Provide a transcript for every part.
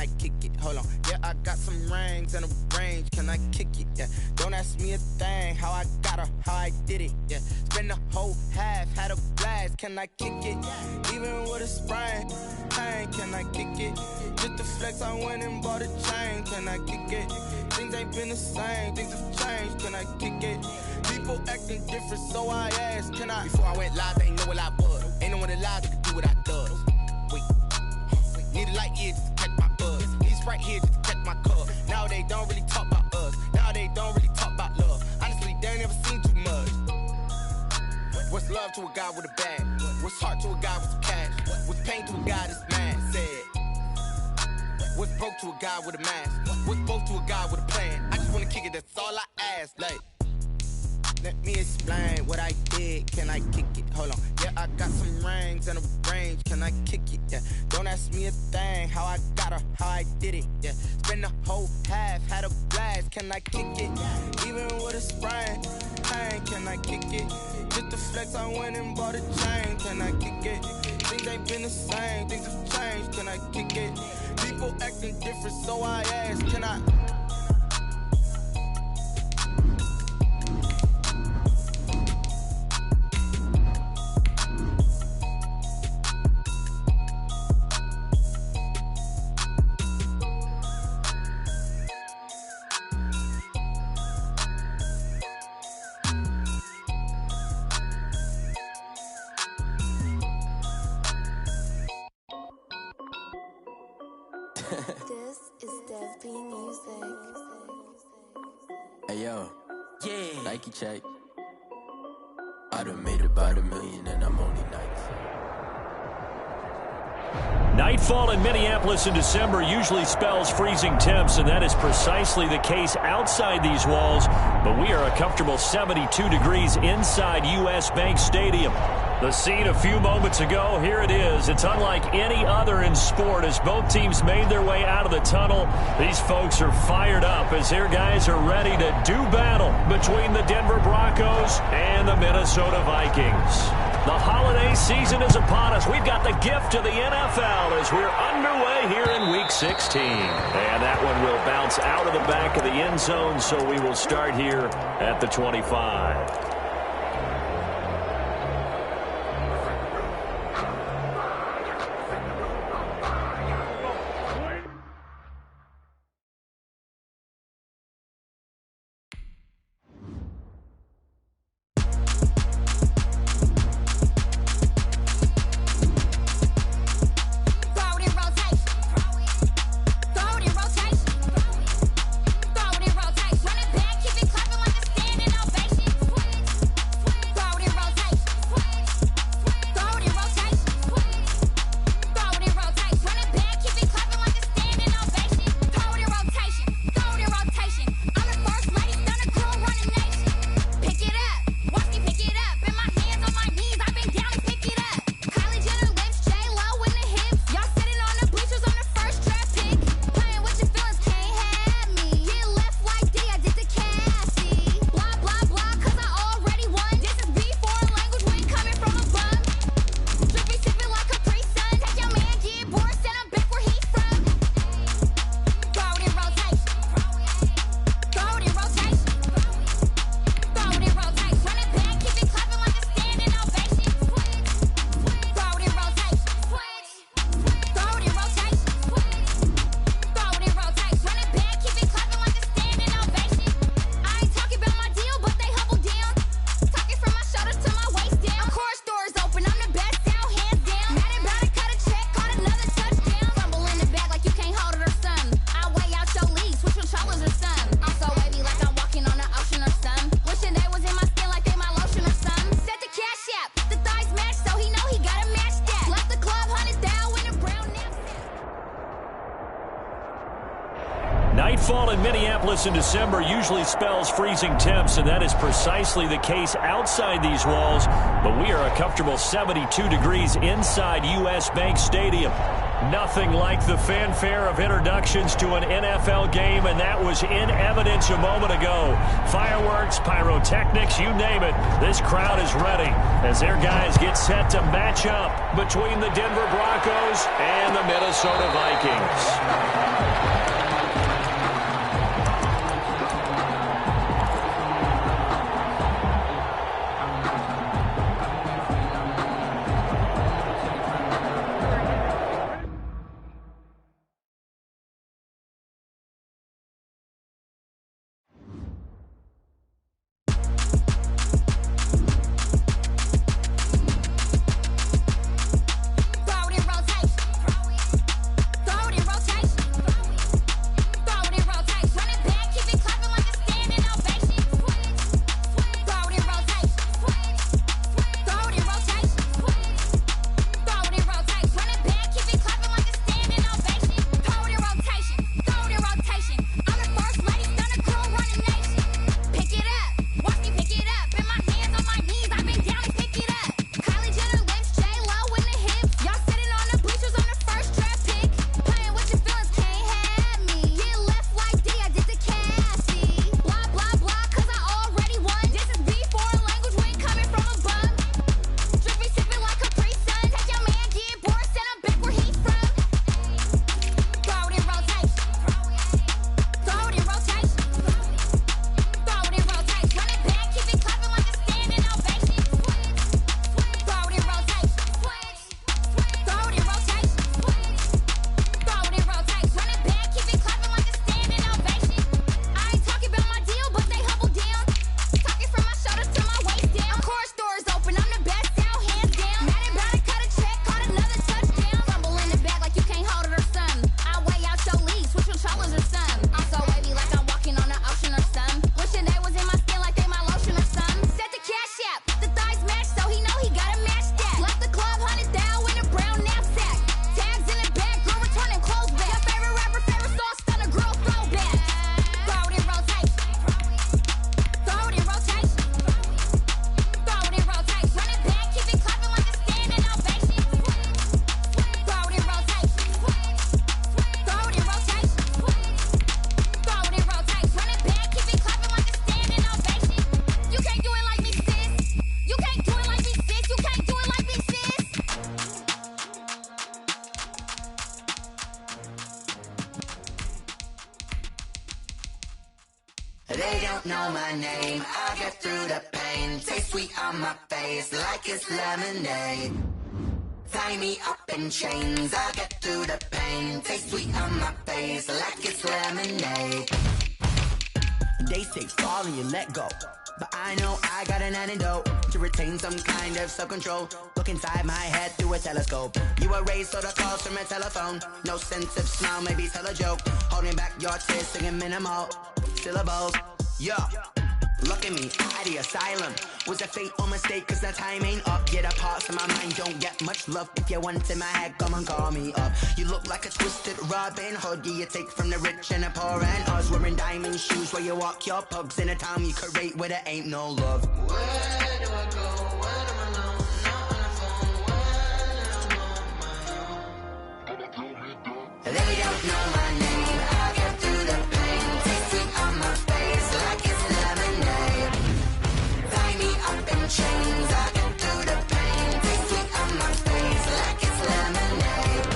I kick it? Hold on. Yeah, I got some rings and a range. Can I kick it? Yeah. Don't ask me a thing. How I got her, how I did it. Yeah. Spend the whole half, had a blast. Can I kick it? Even with a sprain. Pain, can I kick it? Just the flex, I went and bought a chain. Can I kick it? Things ain't been the same. Things have changed. Can I kick it? People acting different, so I asked, can I? Before I went live, they ain't know what I was. Ain't no one alive that could do what I does. Wait. Need a light year just to catch my buzz. Need right here just to catch my cup. Now they don't really talk about us. Now they don't really talk about love. Honestly, they ain't never seen too much. What's love to a guy with a bag? What's heart to a guy with some cash? What's pain to a guy that's mad? Said. What's broke to a guy with a mask? What's both to a guy with a plan? I just wanna kick it, that's all I ask. Like, let me explain what I did. Can I kick it? Hold on. Yeah, I got some rings and a range. Can I kick it? Yeah. Don't ask me a thing. How I got her, how I did it. Yeah. Spend the whole half, had a blast. Can I kick it? Even with a sprain. Pain, can I kick it? Just the flex, I went and bought a chain. Can I kick it? Things ain't been the same. Things have changed. Can I kick it? People acting different, so I asked, can I? This is Dev B Music. Hey yo, yeah, Nike check. I done made about $1 million and I'm only 19. Nightfall in Minneapolis in December usually spells freezing temps, and that is precisely the case outside these walls. But we are a comfortable 72 degrees inside U.S. Bank Stadium. The scene a few moments ago, here it is. It's unlike any other in sport as both teams made their way out of the tunnel. These folks are fired up as their guys are ready to do battle between the Denver Broncos and the Minnesota Vikings. The holiday season is upon us. We've got the gift of the NFL as we're underway here in Week 16. And that one will bounce out of the back of the end zone, so we will start here at the 25. Nightfall in Minneapolis in December usually spells freezing temps, and that is precisely the case outside these walls. But we are a comfortable 72 degrees inside U.S. Bank Stadium. Nothing like the fanfare of introductions to an NFL game, and that was in evidence a moment ago. Fireworks, pyrotechnics, you name it. This crowd is ready as their guys get set to match up between the Denver Broncos and the Minnesota Vikings. know my name. I get through the pain. Taste sweet on my face like it's lemonade. Tie me up in chains. I get through the pain. Taste sweet on my face like it's lemonade. They say fall and you let go, but I know I got an antidote to retain some kind of self-control. Look inside my head through a telescope. You were raised so the calls from a telephone. No sense of smile, maybe tell a joke. Holding back your tears, singing minimal syllables. Yeah, look at me, out the asylum. Was a fate or mistake, cause the time ain't up. Yet the parts of my mind don't get much love. If you want in my head, come and call me up. You look like a twisted Robin Hood. Yeah, you take from the rich and the poor and us. Wearing diamond shoes where you walk your pugs. In a town you create where there ain't no love. Where do I go? When I'm alone? Not on the phone. When I'm on my own. They don't know my name. I get through the pain. Taste sweet on my face like it's lemonade. Tie me up in chains. I get through the pain. Taste sweet on my face like it's lemonade.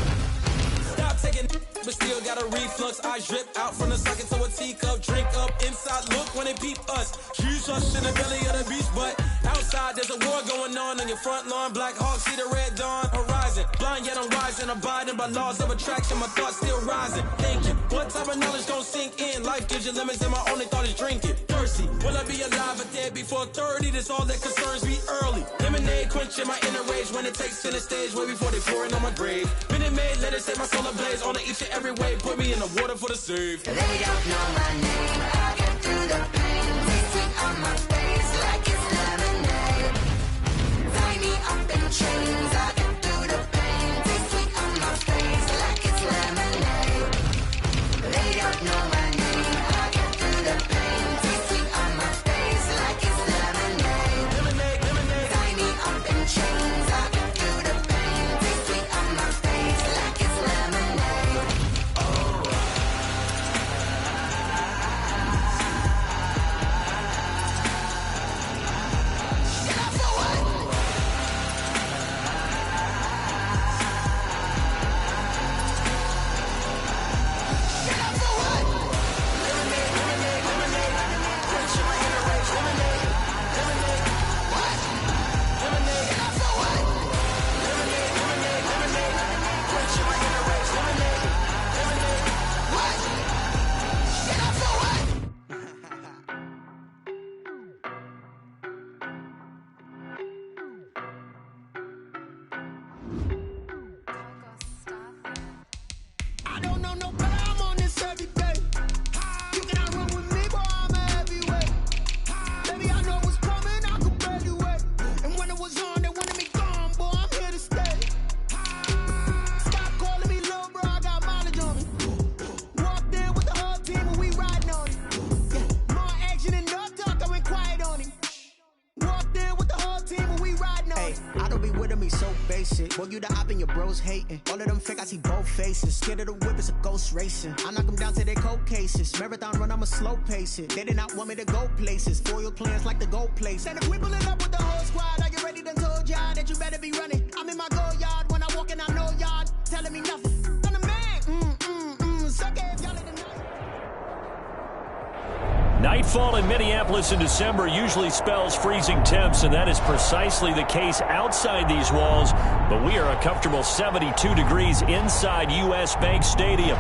Stop taking, but still got a reflux. Eyes drip out from the socket to a teacup. Drink up inside, look when they peep us. Shoes us in the belly of the beast, but outside there's a war going on your front lawn. Black Hawk, see the red dawn horizon. Blind yet I'm rising, abiding by laws of attraction. My thoughts still rising. Thinking, what type of knowledge gon' sink in? Life gives you limits, and my only thought is drinking. Thirsty, will I be alive or dead before 30? That's all that concerns me early. Lemonade quenching my inner rage when it takes center stage way before they pour it on my grave. Minute Maid, let it set my soul ablaze on each and every way. Put me in the water for the save. They don't know my name. I get through the pain. Taste sweet on my face like it's lemonade. Tie me up in chains. I get through the pain. Taste sweet on my face like it's lemonade. They don't know my name. I get through the pain. Taste sweet on my face like it's lemonade. Lemonade, lemonade. Tie me up in chains. I get through the pain. Taste sweet on my face like it's lemonade. I don't know no better, I'm on this every day. You cannot run with me, boy, I'm a heavyweight. Baby, I know what's coming, I could barely wait. And when it was on, they wanted me gone, boy, I'm here to stay. Stop calling me little bro, I got mileage on me. Walked in with the whole team and we riding on it. Yeah, more action than no talk, I went quiet on him. Walked in with the whole team and we riding on it. I don't be with me so basic. Boy, you the op and your bros hating. All of them fake, I see both faces. Scared of the whip, it's a ghost racing. I knock them down to their cold cases. Marathon run, I'ma slow pace it. They did not want me to go places. Foil plans like the gold place. And if we pulling up with the whole squad, are you ready? Done told y'all that you better be running. I'm in my go yard when I walk in, I know y'all telling me nothing. I'm the man, suck it if y'all in the night. Nightfall in Minneapolis in December usually spells freezing temps, and that is precisely the case outside these walls. But we are a comfortable 72 degrees inside U.S. Bank Stadium.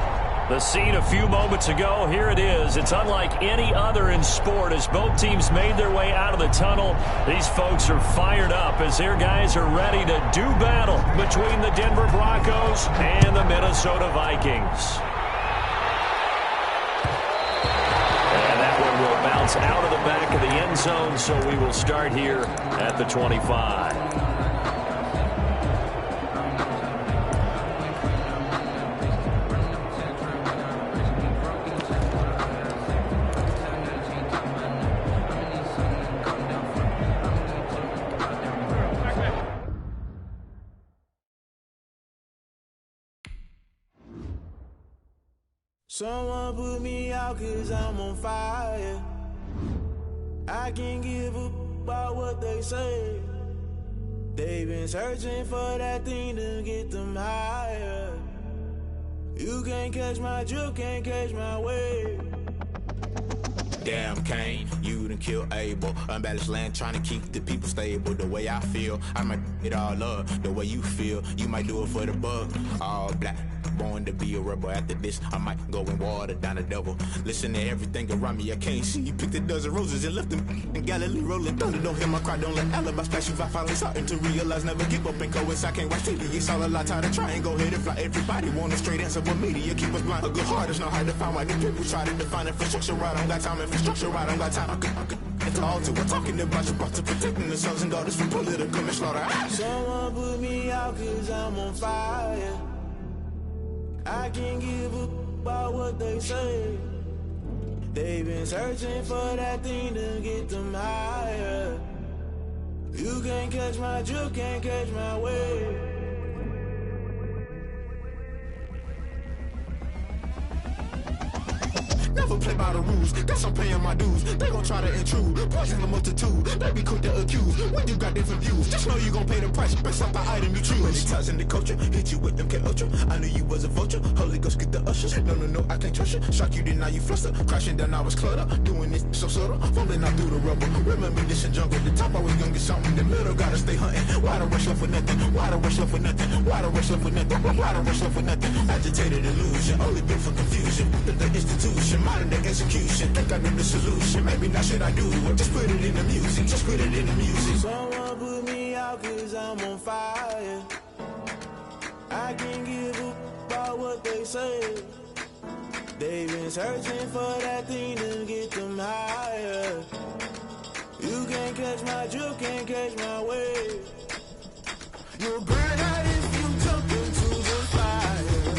The scene a few moments ago, here it is. It's unlike any other in sport as both teams made their way out of the tunnel. These folks are fired up as their guys are ready to do battle between the Denver Broncos and the Minnesota Vikings. Will bounce out of the back of the end zone, so we will start here at the 25. Someone put me out 'cause I'm on fire. I can't give up about what they say. They've been searching for that thing to get them higher. You can't catch my drift, can't catch my wave. Damn, Kane, you done killed Abel. Unbalanced land, trying to keep the people stable. The way I feel, I might it all up. The way you feel, you might do it for the buck. All black, born to be a rebel. After this, I might go and water down the devil. Listen to everything around me, I can't see. You picked a dozen roses and left them in Galilee rolling thunder. Don't hear my cry, don't let alibis pass you. I finally starting to realize, never give up and coincide. Can't watch TV, it's all a lot. Tired of trying, go ahead and fly. Everybody want a straight answer, but media keep us blind. A good heart is not hard to find. Why do people try to define infrastructure right? I don't got time, infrastructure right, I don't got time. It's all to we're talking about you, brought to protecting the sons and daughters from political manslaughter. Someone put me out cause I'm on fire. I can't give up about what they say. They've been searching for that thing to get them higher. You can't catch my drift, can't catch my wave. Never play by the rules, guess I'm paying my dues. They gon' try to intrude, poison the multitude. They be quick to accuse when you got different views. Just know you gon' pay the price based off the item you choose. Many ties in the culture, hit you with them K-Ultra. I knew you was a vulture, Holy Ghost get the ushers. No, I can't trust you. Shock you, then now you fluster. Crashing down, I was cluttered. Doing this so subtle, fumbling out through the rubble. Remember this in jungle, the top I was young and something. The middle gotta stay hunting. Why the rush left for nothing? Why the rush left for nothing? Why the rush left for nothing? Why the rush left for nothing? Agitated illusion, only built for confusion. The institution, modern day execution. Think I know the solution. Maybe not should I do it? Just put it in the music. Just put it in the music. Someone put me out cause I'm on fire. I can't give up about what they say. They've been searching for that thing to get them higher. You can't catch my drift, can't catch my wave. You'll burn out if you jump into the fire.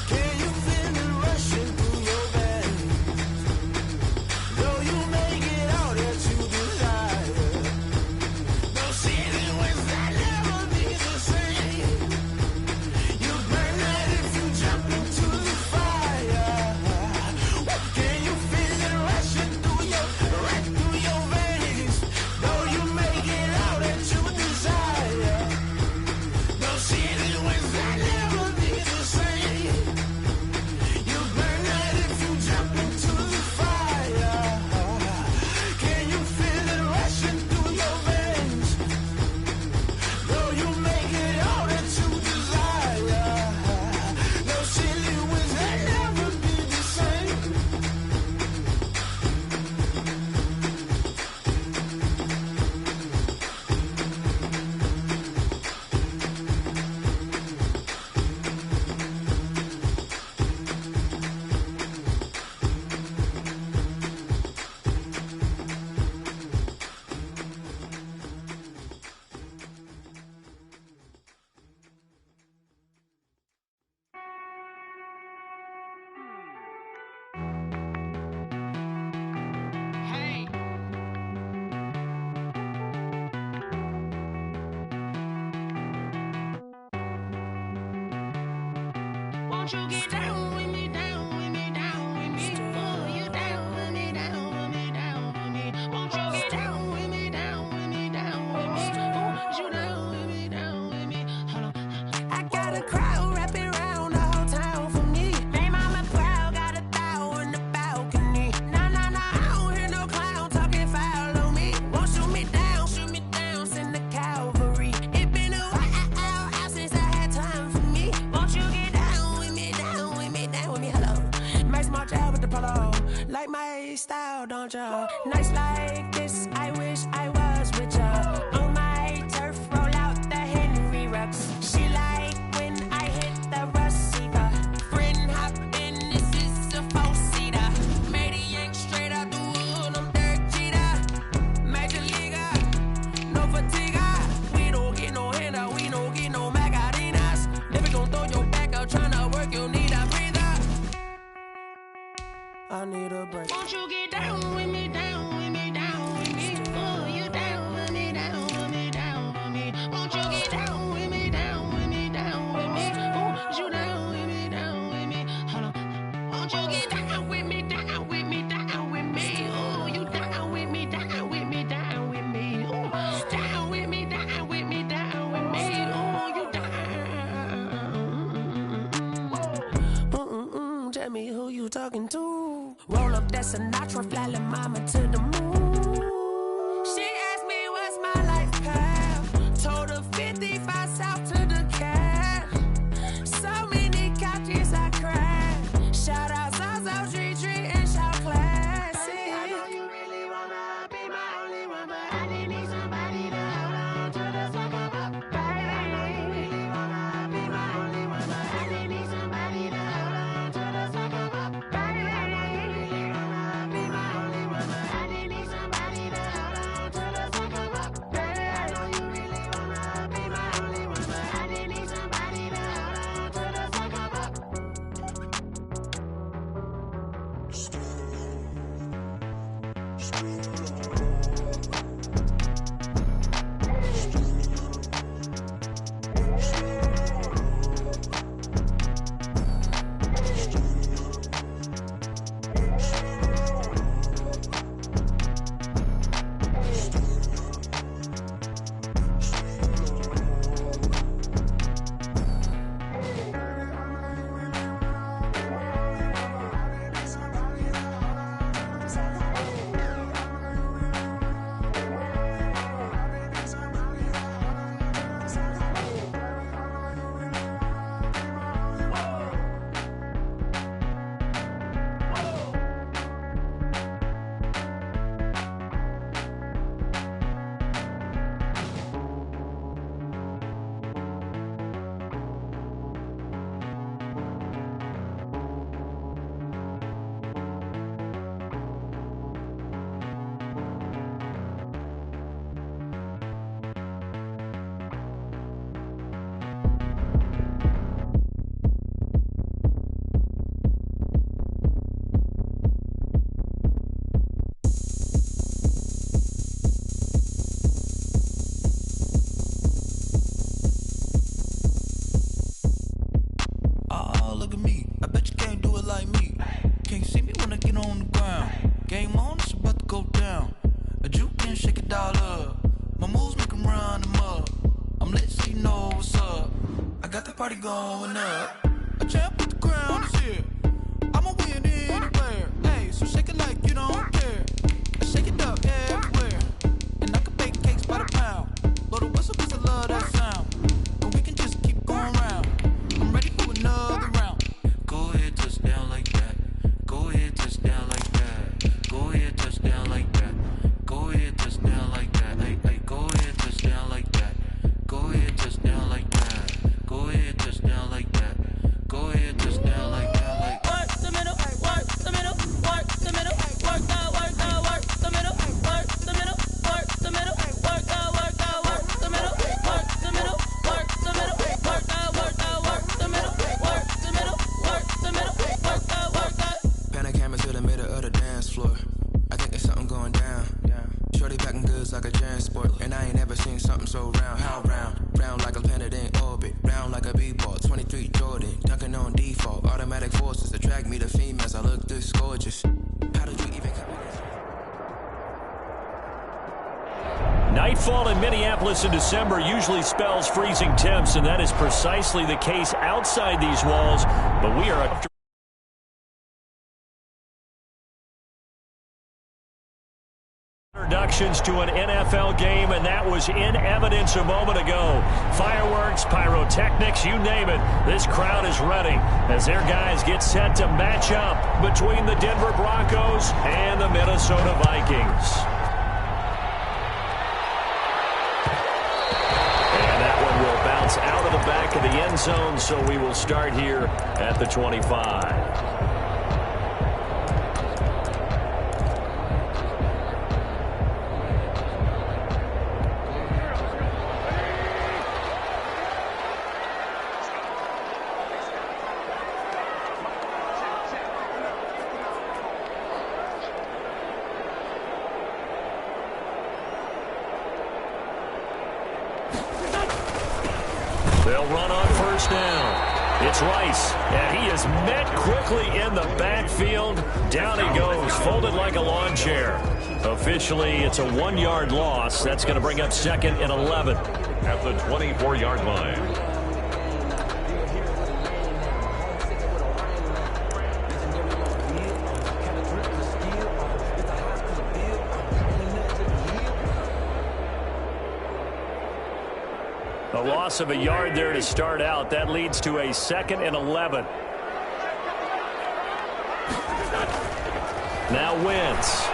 Can you feel it rushing through your veins? Though you make it all that you desire. No city was that never be the same. You burn out if you jump into the fire. Can you feel it rushing through your veins? Though you make it all that you desire. No city was that never be the same. You burn out if you jump into the fire. Can you feel it rushing through your veins? Though you make it all that you desire. No city was that never be the same. Won't you get down with me, down with me, down with me? Oh, you down with me, down with me, down with me. Won't you get down with me, down with me, down with me? Oh, you down with me, down with me? Hold on. I got a crowd wrapping around the whole town for me. They mama proud, got a thou in the balcony. Nah, I don't hear no clown talking foul on me. Won't shoot me down, send the cavalry. It been a while since I had time for me. Won't you get down with me, down with me, down with me? Hello. Max March out with the polo. Like my style, don't ya? Nights like this, I wish I was with ya. On my turf, roll out the Henry Rux. She like when I hit the receiver. Friend hop in, this is a four-seater. Made a yank straight out the wood, I'm Derek Jeter. Major leaguer, no fatigue. We don't get no handout, we don't get no Macarinas. Never gon' throw your back out, tryna work, you need a breather. I need a break. Won't you get down with me, down with me, down with me? Oh, you down with me, down with me, down with me? Won't you get down with me, down with me, down with me? Oh, you down with me, down with me? Hold on. Won't you get down with me, down with me, down with me? Oh, you down with me, down with me, down with me? Oh, down with me, down with me, down with me? Oh, you down. Tell me who you talking to. Roll up that's a natural. Fly little mama to the moon. She asked me what's my life path. Told her 55 south to the cab. So many couches I cried. Shout out Zazo, Tree, and shout classic. I know you really wanna be my only one, but I didn't need somebody to hold on to the sucker up. Baby, I know you really wanna be my only one, but I didn't need somebody to hold on to the sucker up. Baby, I know you really wanna be my only one, but I didn't need somebody to hold on to the sucker up. Baby, I know you really wanna be my only one, but I didn't need somebody to hold on to the sucker up. Oh, look at me. I bet you can't do it like me. Can't see me when I get on the ground. Game on, it's about to go down. A juke can shake it all up. My moves make 'em run them up. I'm lit so you know what's up. I got the party going up. A champ with the crown is here. I'ma win anywhere. Hey, so shake it like you don't care. I shake it up everywhere. And I can bake cakes by the pound. Blow the whistle 'cause I love that sound. And we can just keep going round. I'm ready for another round. Go ahead, touch down like that. Go ahead, touch down like that. Go ahead, touch down like that. Go ahead, touch down like that. Hey, hey, go ahead, touch down like that. Go ahead, touch down like that. Go ahead, touch down like that. Go ahead, touch down like that. Like Work the middle, work the middle, work the middle, work the middle, work the middle, work the middle, work the middle, work the middle, work the middle, work the middle, work the middle, work the middle, work the middle, work the. Pan a camera to the middle of the dance floor. I think there's something going down. Shorty packing goods like a transport, and I ain't ever seen something so round. How round? Round like a planet in orbit, round like a b-ball. 23 Jordan, dunking on default. Automatic forces attract me to females. I look this gorgeous. How did you even come in this? Nightfall in Minneapolis in December usually spells freezing temps, and that is precisely the case outside these walls. But we are a introductions to an NFL game, and that was in evidence a moment ago. Fireworks, pyrotechnics, you name it. This crowd is ready as their guys get set to match up between the Denver Broncos and the Minnesota Vikings. And that one will bounce out of the back of the end zone, so we will start here at the 25. They'll run on first down. It's Rice, and he is met quickly in the backfield. Down he goes, folded like a lawn chair. Officially, it's a 1-yard loss. That's going to bring up 2nd and 11. At the 24-yard line. loss of a yard there to start out. That leads to a 2nd and 11. Now Wentz.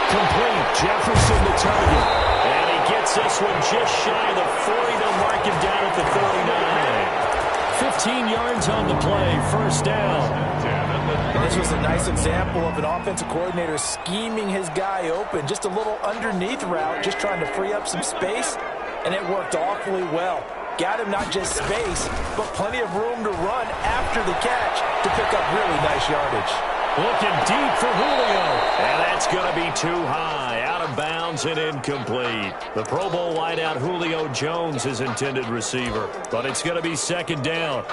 Complete. Jefferson the target. And he gets this one just shy of the 40. They'll mark him down at the 39. 15 yards on the play. First down. This was a nice example of an offensive coordinator scheming his guy open. Just a little underneath route, just trying to free up some space, and it worked awfully well. Got him not just space, but plenty of room to run after the catch to pick up really nice yardage. Looking deep for Julio. And that's going to be too high. Out of bounds and incomplete. The Pro Bowl wideout Julio Jones is intended receiver. But it's going to be 2nd down.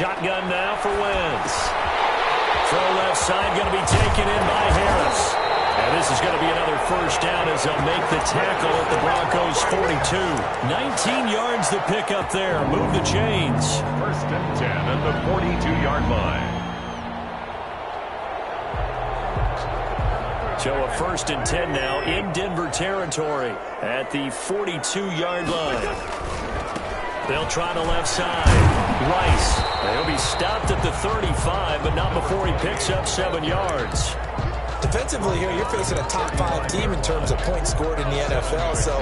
Shotgun now for Wentz. Throw left side going to be taken in by Harris. And this is going to be another first down as they'll make the tackle at the Broncos 42. 19 yards to pick up there. Move the chains. 1st and 10 at the 42-yard line. So a 1st and 10 now in Denver territory at the 42-yard line. They'll try the left side. Rice. He'll be stopped at the 35, but not before he picks up 7 yards. Defensively here, you're facing a top 5 team in terms of points scored in the NFL. So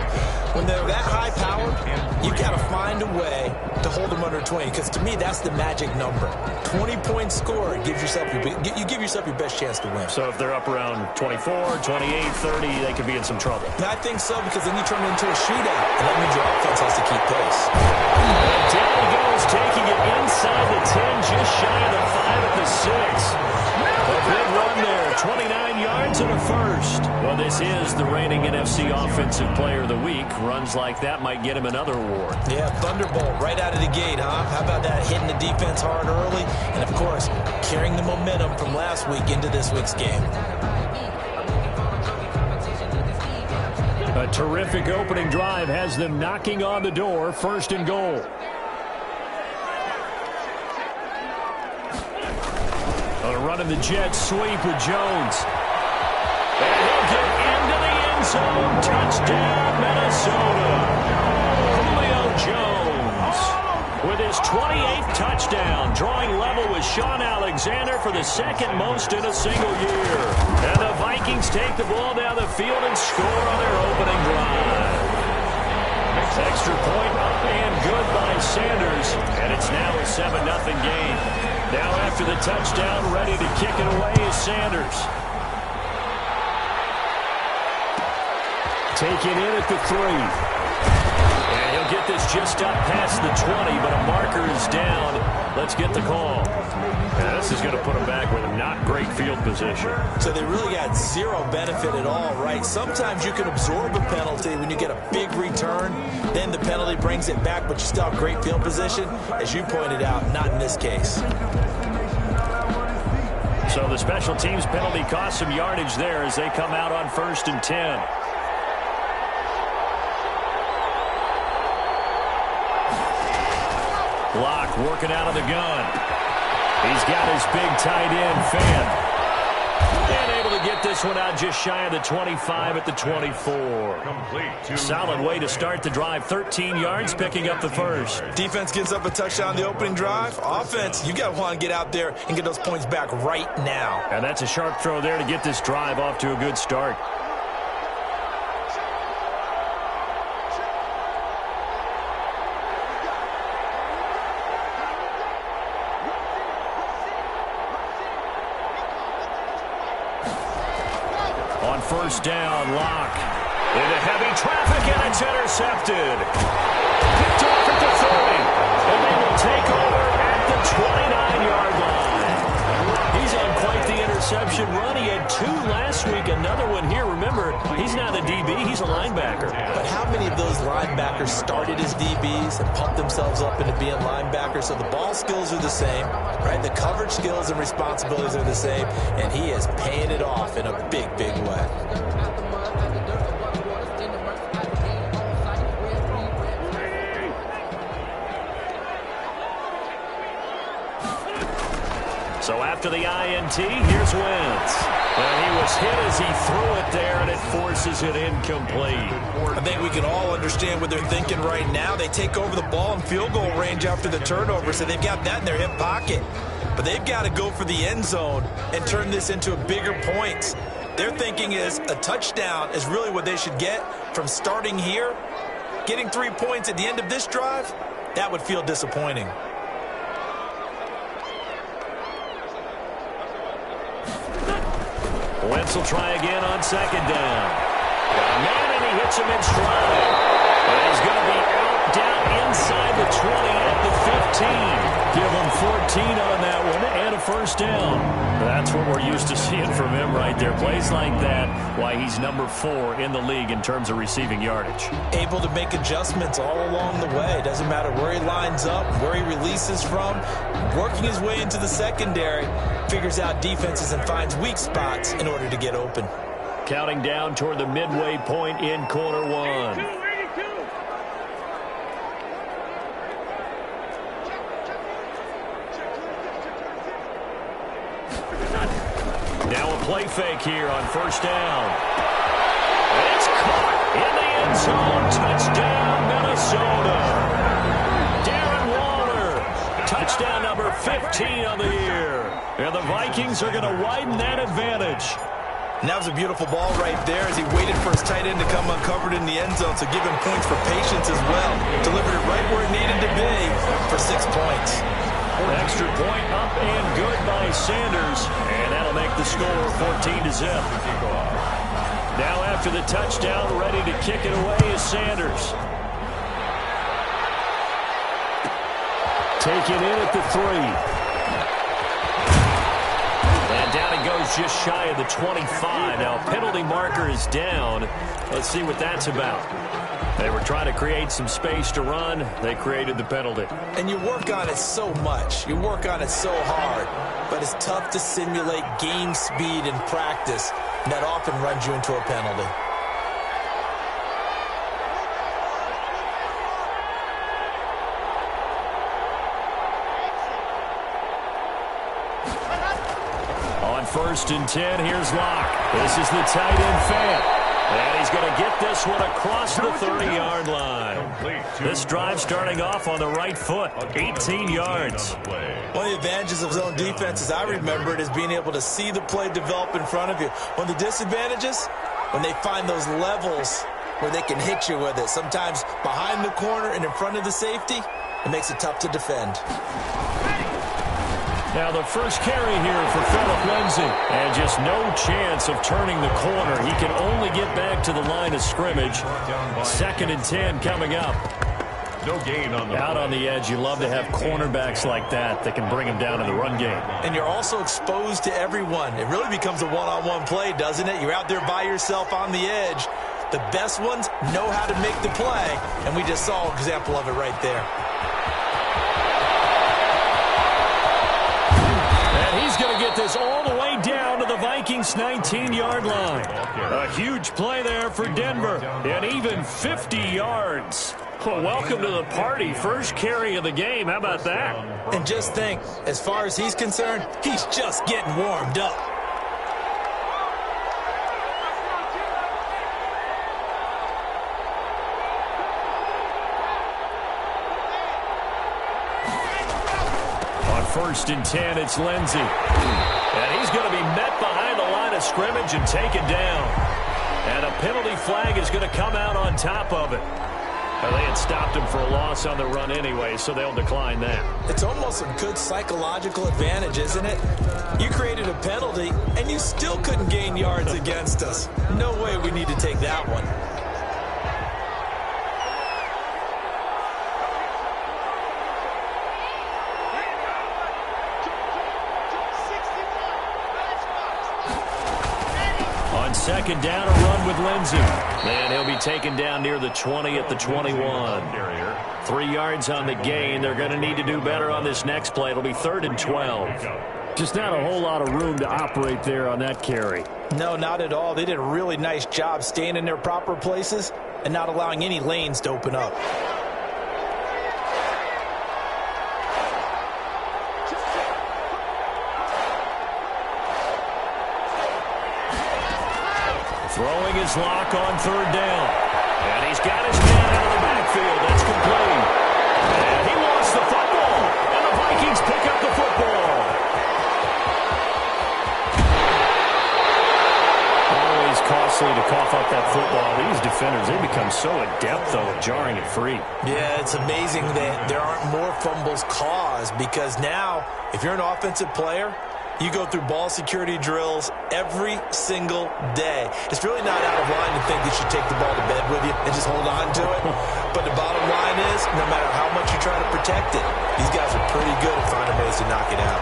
when they're that high-powered, you've got to find a way to hold them under 20. Because to me, that's the magic number. 20 points scored gives yourself you give yourself your best chance to win. So if they're up around 24, 28, 30, they could be in some trouble. I think so, because then you turn it into a shootout, and that means your offense has to keep pace. And down he goes, taking it inside the 10, just shy of the 5 at the 6. A big run there, 29 yards and a first. Well, this is the reigning NFC Offensive Player of the Week. Runs like that might get him another award. Yeah, Thunderbolt right out of the gate, huh? How about that, hitting the defense hard early, and, of course, carrying the momentum from last week into this week's game. A terrific opening drive has them knocking on the door, 1st and goal. Running the jet sweep with Jones. And he'll get into the end zone. Touchdown, Minnesota. Julio Jones with his 28th touchdown, drawing level with Sean Alexander for the 2nd most in a single year. And the Vikings take the ball down the field and score on their opening drive. Extra point up and good by Sanders. And it's now a 7-0 game. Now after the touchdown, ready to kick it away is Sanders. Taken in at the 3. And he'll get this just up past the 20, but a marker is down. Let's get the call. And this is going to put him back with not great field position. So they really got zero benefit at all, right? Sometimes you can absorb a penalty when you get a big return. Then the penalty brings it back, but you still have great field position. As you pointed out, not in this case. So the special teams penalty cost some yardage there as they come out on 1st and 10. Locke working out of the gun. He's got his big tight end, Fan. And able to get this one out just shy of the 25 at the 24. Complete. Solid way to start the drive. 13 yards, picking up the first. Defense gets up a touchdown the opening drive. Offense, you got to want to get out there and get those points back right now. And that's a sharp throw there to get this drive off to a good start. On 1st down, Locke into heavy traffic, and it's intercepted. Picked off at the 30, and they will take over at the 29-yard line. He's on quite the interception. reception run. He had 2 last week, another one here. Remember, he's not a DB, he's a linebacker. But how many of those linebackers started as DBs and pumped themselves up into being linebackers? So the ball skills are the same, right? The coverage skills and responsibilities are the same, and he is paying it off in a big, big way. So after the INT, here's Wentz. And he was hit as he threw it there, and it forces it incomplete. I think we can all understand what they're thinking right now. They take over the ball in field goal range after the turnover, so they've got that in their hip pocket. But they've got to go for the end zone and turn this into a bigger point. Their thinking is a touchdown is really what they should get from starting here. Getting 3 points at the end of this drive, that would feel disappointing. Wentz will try again on second down. Got a man, and he hits him in stride. And he's going to be out, down inside the 20 at the 15. Give him 14 on that one and a first down. That's what we're used to seeing from him right there. Plays like that, why he's number 4 in the league in terms of receiving yardage. Able to make adjustments all along the way. Doesn't matter where he lines up, where he releases from. Working his way into the secondary, figures out defenses and finds weak spots in order to get open. Counting down toward the midway point in quarter 1. Now a play fake here on first down. It's caught in the end zone. Touchdown, Minnesota. Darren Waller. Touchdown number 15 on the year. And the Vikings are going to widen that advantage. And that was a beautiful ball right there as he waited for his tight end to come uncovered in the end zone, so give him points for patience as well. Delivered it right where it needed to be for 6 points. Extra point up and good by Sanders, and that'll make the score 14-0. Now after the touchdown, ready to kick it away is Sanders. Taken in at the 3. And down he goes just shy of the 25. Now penalty marker is down. Let's see what that's about. They were trying to create some space to run. They created the penalty. And you work on it so much. You work on it so hard. But it's tough to simulate game speed in practice. And that often runs you into a penalty. On 1st and 10, here's Locke. This is the tight end fan. And he's going to get this one across the 30-yard line. This drive starting off on the right foot, 18 yards. One of the advantages of zone defense, as I remember it, is being able to see the play develop in front of you. One of the disadvantages, when they find those levels where they can hit you with it, sometimes behind the corner and in front of the safety, it makes it tough to defend. Now the first carry here for Phillip Lindsay. And just no chance of turning the corner. He can only get back to the line of scrimmage. 2nd and 10 coming up. No gain on the out on the edge. You love to have cornerbacks like that can bring him down in the run game. And you're also exposed to everyone. It really becomes a one-on-one play, doesn't it? You're out there by yourself on the edge. The best ones know how to make the play, and we just saw an example of it right there. He's going to get this all the way down to the Vikings' 19-yard line. A huge play there for Denver, and even 50 yards. Well, welcome to the party. First carry of the game. How about that? And just think, as far as he's concerned, he's just getting warmed up. On 1st and 10, it's Lindsay. And he's going to be met behind the line of scrimmage and taken down. And a penalty flag is going to come out on top of it. Well, they had stopped him for a loss on the run anyway, so they'll decline that. It's almost a good psychological advantage, isn't it? You created a penalty, and you still couldn't gain yards against us. No way we need to take that one. On second down, a run with Lindsey. And he'll be taken down near the 20 at the 21. 3 yards on the gain. They're going to need to do better on this next play. It'll be 3rd and 12. Just not a whole lot of room to operate there on that carry. No, not at all. They did a really nice job staying in their proper places and not allowing any lanes to open up. Throwing his lock on 3rd down. And he's got his man out of the backfield. That's complete. And he lost the football. And the Vikings pick up the football. Always costly to cough up that football. These defenders, they become so adept, though, at jarring it free. Yeah, it's amazing that there aren't more fumbles caused because now, if you're an offensive player, you go through ball security drills every single day. It's really not out of line to think that you take the ball to bed with you and just hold on to it. But the bottom line is, no matter how much you try to protect it, these guys are pretty good at finding ways to knock it out.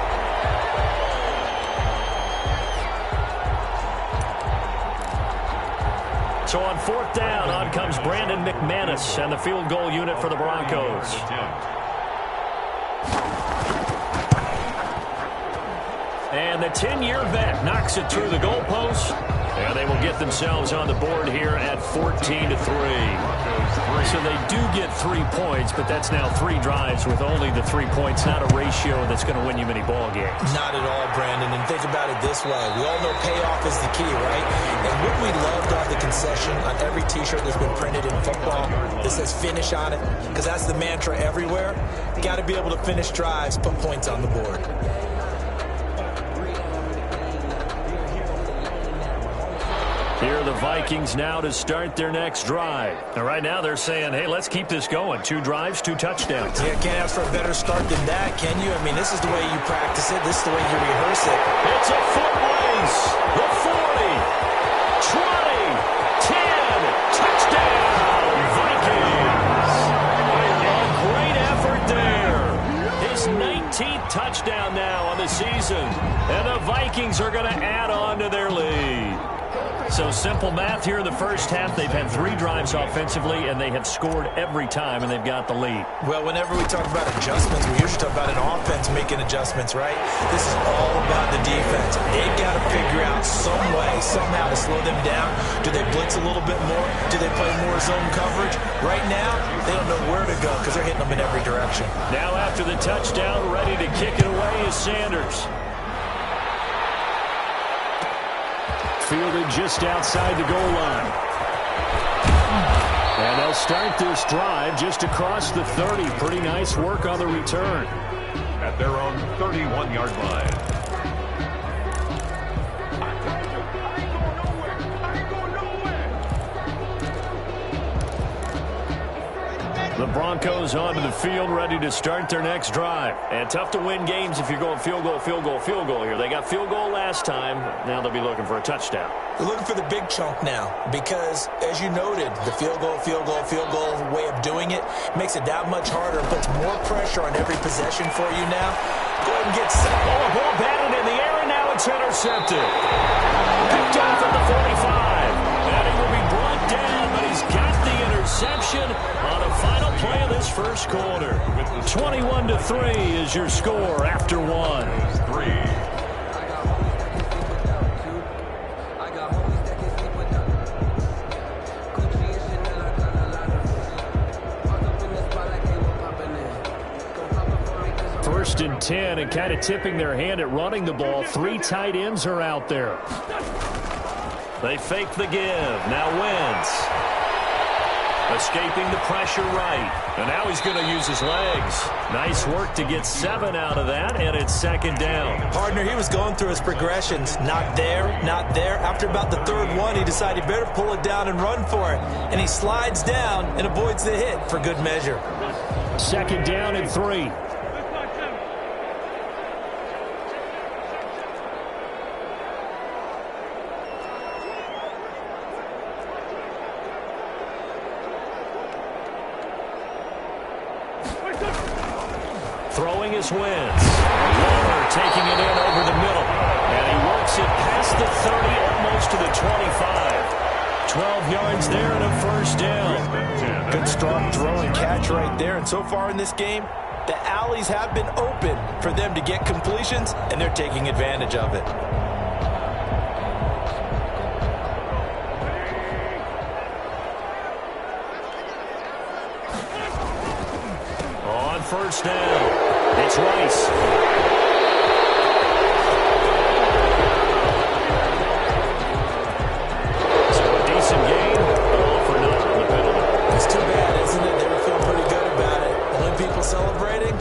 So on 4th down, on comes Brandon McManus and the field goal unit for the Broncos. And the 10-year vet knocks it through the goalpost. And they will get themselves on the board here at 14-3. So they do get 3 points, but that's now 3 drives with only the 3 points, not a ratio that's going to win you many ball games. Not at all, Brandon. And think about it this way. We all know payoff is the key, right? And what we love to have the concession on every T-shirt that's been printed in football that says finish on it, because that's the mantra everywhere. You got to be able to finish drives, put points on the board. Here are the Vikings now to start their next drive. And right now they're saying, hey, let's keep this going. 2 drives, 2 touchdowns. Yeah, can't ask for a better start than that, can you? I mean, this is the way you practice it. This is the way you rehearse it. It's a foot race. The 40, 20, 10, touchdown, Vikings. A great effort there. His 19th touchdown now on the season. And the Vikings are going to add on to their lead. So simple math here in the first half. They've had 3 drives offensively, and they have scored every time, and they've got the lead. Well, whenever we talk about adjustments, we usually talk about an offense making adjustments, right? This is all about the defense. They've got to figure out some way, somehow to slow them down. Do they blitz a little bit more? Do they play more zone coverage? Right now, they don't know where to go because they're hitting them in every direction. Now after the touchdown, ready to kick it away is Sanders. Fielded just outside the goal line. And they'll start this drive just across the 30. Pretty nice work on the return. At their own 31-yard line. The Broncos onto the field, ready to start their next drive. And tough to win games if you're going field goal, field goal, field goal here. They got field goal last time. Now they'll be looking for a touchdown. They're looking for the big chunk now because, as you noted, the field goal way of doing it makes it that much harder, puts more pressure on every possession for you now. Go ahead and get set. Oh, a ball batted in the air, and now it's intercepted. Picked off at the 45. And he will be brought down, but he's got the interception on a final play of this first quarter. 21-3 is your score after 1. First and 10, and kind of tipping their hand at running the ball. 3 tight ends are out there. They fake the give. Now Wentz. Escaping the pressure right. And now he's going to use his legs. Nice work to get 7 out of that, and it's second down. Partner, he was going through his progressions. Not there, not there. After about the 3rd one, he decided he better pull it down and run for it. And he slides down and avoids the hit for good measure. Second down and 3. Throwing his Wentz. Waller taking it in over the middle. And he works it past the 30, almost to the 25. 12 yards there and a first down. Good strong throw and catch right there. And so far in this game, the alleys have been open for them to get completions, and they're taking advantage of it. On first down, it's Rice. So a decent gain, all for nothing on the penalty. It's too bad, isn't it? They were feeling pretty good about it. Only people celebrating,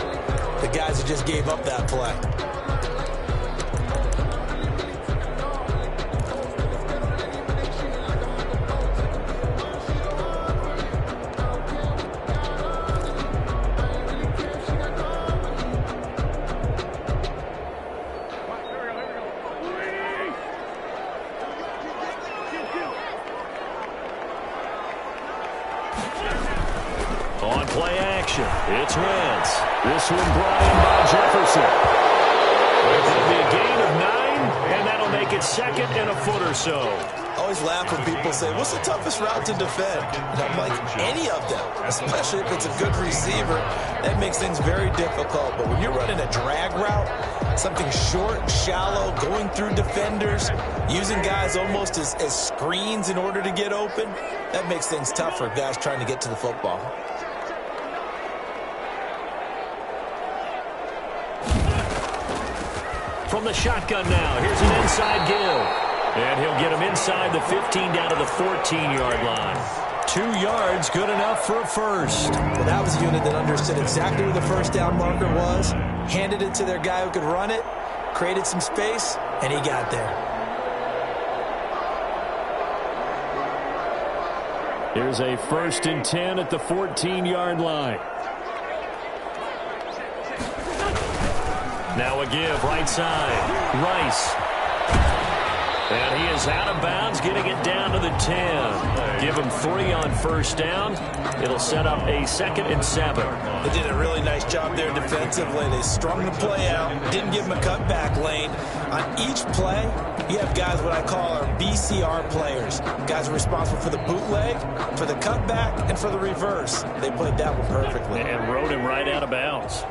the guys who just gave up that play. On play action, it's Wentz. This one brought in by Jefferson. It'll be a gain of 9, and that'll make it second and a foot or so. Always laugh when people say, what's the toughest route to defend? And I'm like, any of them, especially if it's a good receiver. That makes things very difficult. But when you're running a drag route, something short, shallow, going through defenders, using guys almost as screens in order to get open, that makes things tough for guys trying to get to the football. From the shotgun now, here's an inside give. And he'll get him inside the 15 down to the 14-yard line. 2 yards, good enough for a first. Well, that was a unit that understood exactly where the first down marker was, handed it to their guy who could run it, created some space, and he got there. Here's a 1st and 10 at the 14-yard line. Now a give, right side. Rice. And he is out of bounds, getting it down to the 10. Give him 3 on first down. It'll set up a 2nd and 7. They did a really nice job there defensively. They strung the play out, didn't give him a cutback lane. On each play, you have guys what I call our BCR players. Guys are responsible for the bootleg, for the cutback, and for the reverse. They played that one perfectly. And rode him right out of bounds.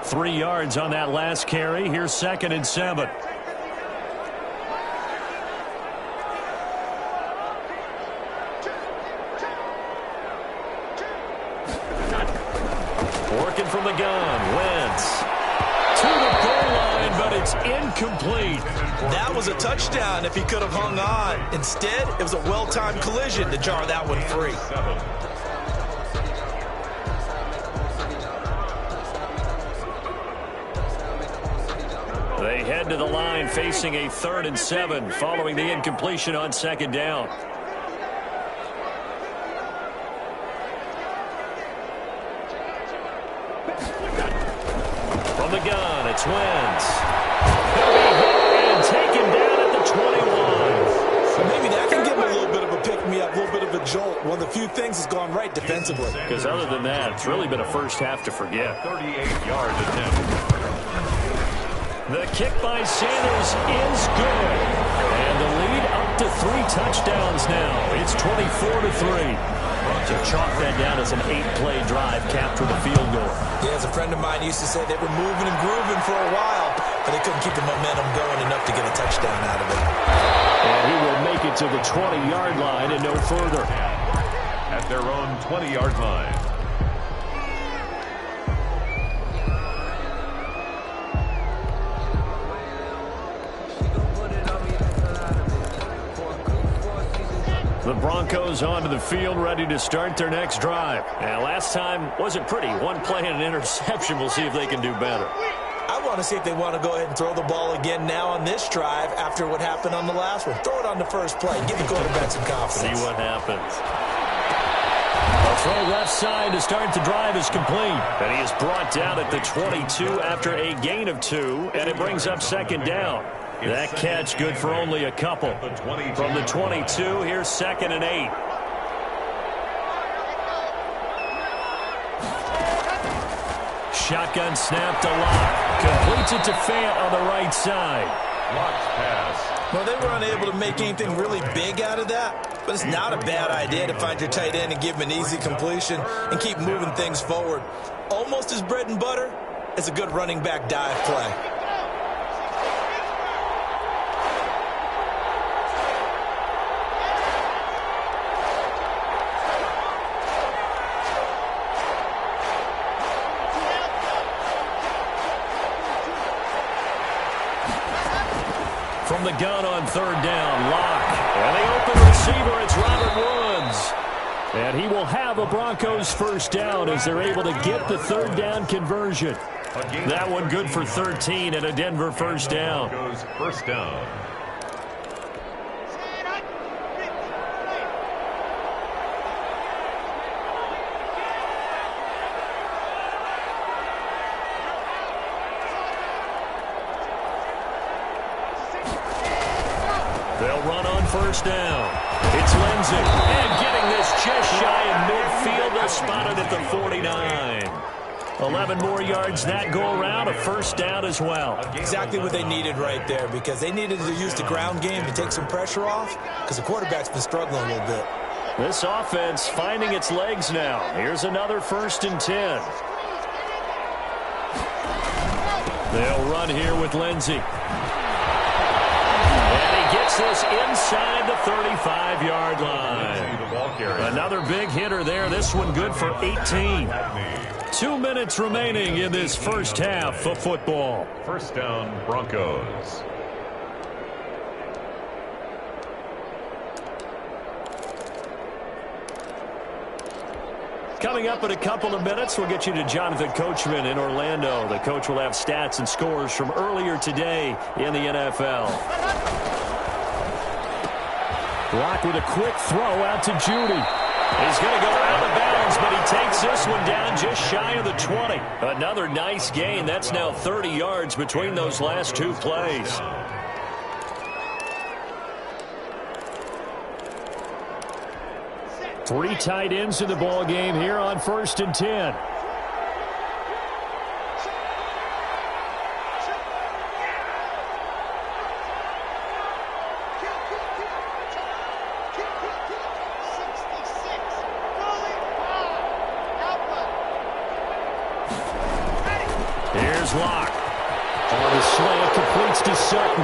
3 yards on that last carry. Here's 2nd and 7. Working from the gun, Wentz. To the goal line, but it's incomplete. That was a touchdown if he could have hung on. Instead, it was a well-timed collision to jar that one free. They head to the line facing a 3rd and 7 following the incompletion on 2nd down. From the gun, it's Wentz. He'll be hit and taken down at the 21. So maybe that can give him a little bit of a pick-me-up, a little bit of a jolt. One of the few things has gone right defensively. Because other than that, it's really been a first half to forget. 38-yard attempt. The kick by Sanders is good. And the lead up to 3 touchdowns now. It's 24-3. So chalk that down as an 8-play drive, capture the field goal. Yeah, as a friend of mine used to say, they were moving and grooving for a while, but they couldn't keep the momentum going enough to get a touchdown out of it. And he will make it to the 20-yard line and no further. At their own 20-yard line. The Broncos onto the field, ready to start their next drive. And last time wasn't pretty. 1 play and an interception. We'll see if they can do better. I want to see if they want to go ahead and throw the ball again now on this drive after what happened on the last one. Throw it on the first play. Give the quarterback some confidence. See what happens. A throw left side to start the drive is complete. And he is brought down at the 22 after a gain of 2. And it brings up 2nd down. That catch good for only a couple. From the 22, here's 2nd and 8. Shotgun snap to Locke. Completes it to Fant on the right side. Lock's pass. Well, they were unable to make anything really big out of that, but it's not a bad idea to find your tight end and give him an easy completion and keep moving things forward. Almost as bread and butter as a good running back dive play. From the gun on third down, Locke. And the open receiver, it's Robert Woods. And he will have a Broncos first down as they're able to get the third down conversion. That one good for 13 and a Denver first down. Broncos first down. They'll run on first down. It's Lindsey. And getting this just shy of midfield. They'll spot it at the 49. 11 more yards that go around. A first down as well. Exactly what they needed right there, because they needed to use the ground game to take some pressure off, because the quarterback's been struggling a little bit. This offense finding its legs now. Here's another 1st and 10. They'll run here with Lindsey. Gets this inside the 35-yard line. Another big hitter there. This one good for 18. 2 minutes remaining in this first half of football. First down, Broncos. Coming up in a couple of minutes, we'll get you to Jonathan Coachman in Orlando. The coach will have stats and scores from earlier today in the NFL. Locke with a quick throw out to Judy. He's going to go out of bounds, but he takes this one down just shy of the 20. Another nice gain. That's now 30 yards between those last two plays. Three tight ends in the ball game here on 1st and 10. Here's Locke. On the slant, completes to Sutton.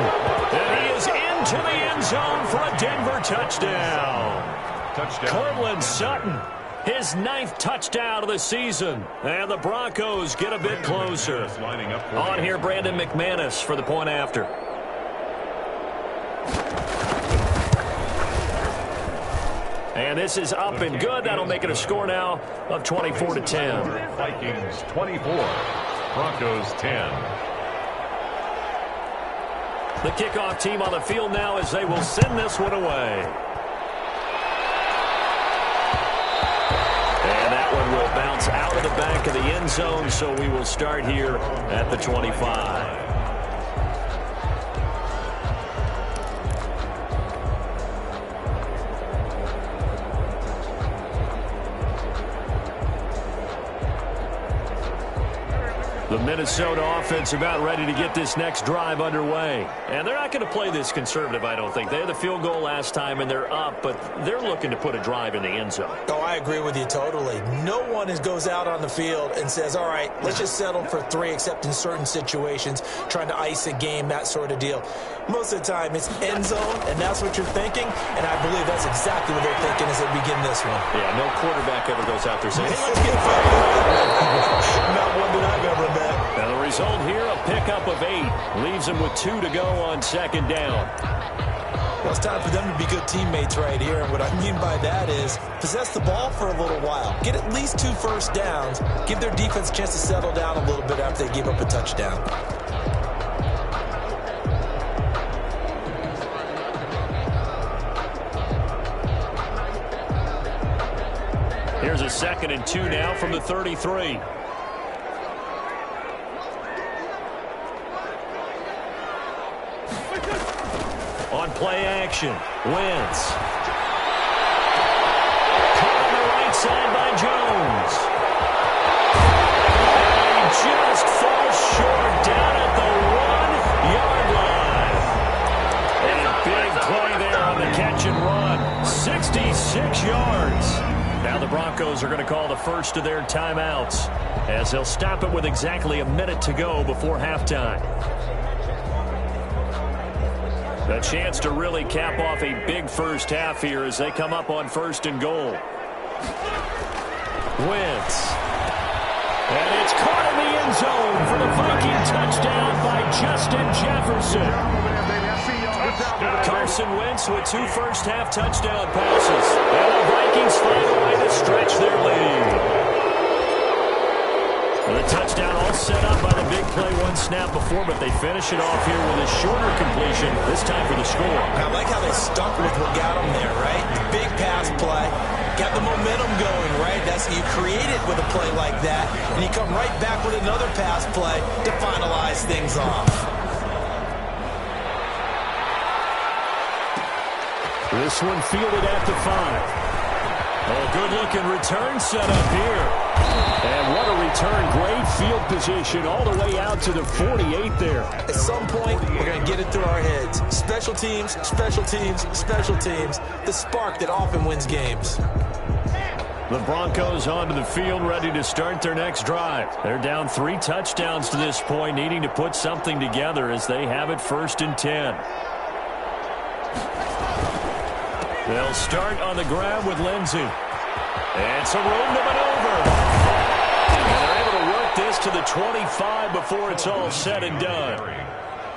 And he is into the end zone for a Denver touchdown. Cortland Sutton, his 9th touchdown of the season. And the Broncos get a bit closer. On here, Brandon McManus for the point after. And this is up and good. That'll make it a score now of 24-10. Vikings 24, Broncos 10. The kickoff team on the field now as they will send this one away. And that one will bounce out of the back of the end zone, so we will start here at the 25. The Minnesota offense about ready to get this next drive underway. And they're not going to play this conservative, I don't think. They had the field goal last time, and they're up, but they're looking to put a drive in the end zone. Oh, I agree with you totally. No one goes out on the field and says, all right, let's just settle for 3, except in certain situations, trying to ice a game, that sort of deal. Most of the time, it's end zone, and that's what you're thinking, and I believe that's exactly what they're thinking as they begin this one. Yeah, no quarterback ever goes out there saying, hey, let's get fired. Not one that I've ever met. Now the result here, a pickup of 8. Leaves them with 2 to go on 2nd down. Well, it's time for them to be good teammates right here. And what I mean by that is possess the ball for a little while. Get at least 2 first downs. Give their defense a chance to settle down a little bit after they give up a touchdown. Here's a 2nd and 2 now from the 33. On play action, Wentz. Caught on the right side by Jones. And he just falls short down at the 1-yard line. margin run, 66 yards. Now the Broncos are going to call the first of their timeouts as they'll stop it with exactly a minute to go before halftime. A chance to really cap off a big first half here as they come up on 1st and goal. Wentz. And it's caught in the end zone for the Viking touchdown by Justin Jefferson. Carson Wentz with 2 first-half touchdown passes. And the Vikings find a way to stretch their lead. Well, the touchdown all set up by the big play one snap before, but they finish it off here with a shorter completion, this time for the score. I like how they stuck with what got them there, right? Big pass play. Got the momentum going, right? That's you create it with a play like that, and you come right back with another pass play to finalize things off. This one fielded at the 5. Oh, good-looking return set up here. And what a return. Great field position all the way out to the 48 there. At some point, we're going to get it through our heads. Special teams, special teams, special teams. The spark that often wins games. The Broncos onto the field, ready to start their next drive. They're down 3 touchdowns to this point, needing to put something together as they have it 1st and 10. They'll start on the grab with Lindsey. And some room to maneuver. And they're able to work this to the 25 before it's all said and done.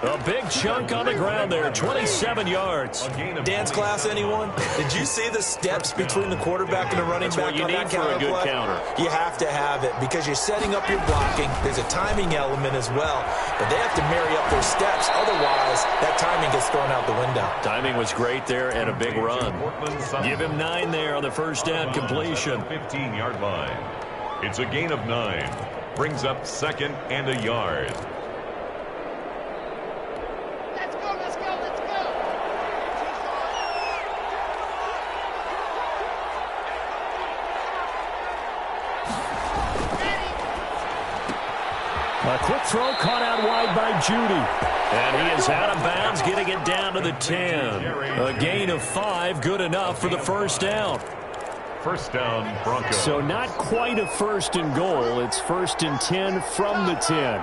A big chunk on the ground there, 27 yards. Dance class, anyone? Did you see the steps between the quarterback and the running back on that counter play? That's what you need for a good counter. You have to have it because you're setting up your blocking. There's a timing element as well, but they have to marry up their steps. Otherwise, that timing gets thrown out the window. Timing was great there and a big run. Give him 9 there on the first down completion. 15-yard line. It's a gain of 9. Brings up 2nd and a yard. A quick throw caught out wide by Judy. And he is out of bounds, getting it down to the 10. A gain of 5, good enough for the first down. First down, Broncos. So not quite a 1st and goal. It's 1st and 10 from the 10.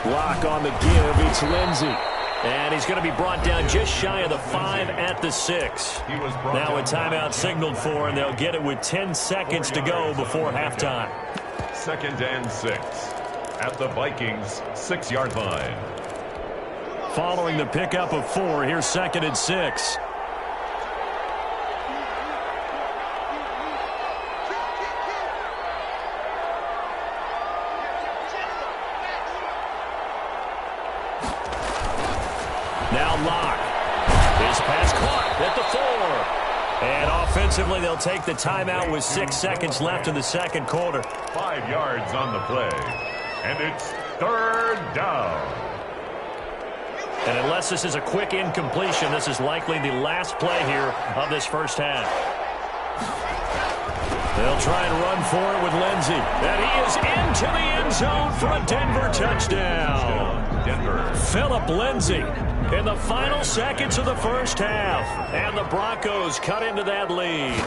Block on the give. It's Lindsey. And he's going to be brought down just shy of the 5 at the 6. Now a timeout signaled for, and they'll get it with 10 seconds to go before halftime. 2nd and 6 at the Vikings' 6-yard line. Following the pickup of 4, here's 2nd and 6. Now Locke. His pass caught at the 4. And offensively, they'll take the timeout with 6 seconds left in the second quarter. 5 yards on the play. And it's 3rd down. And unless this is a quick incompletion, this is likely the last play here of this first half. They'll try and run for it with Lindsey. And he is into the end zone for a Denver touchdown. Phillip Lindsey in the final seconds of the first half. And the Broncos cut into that lead.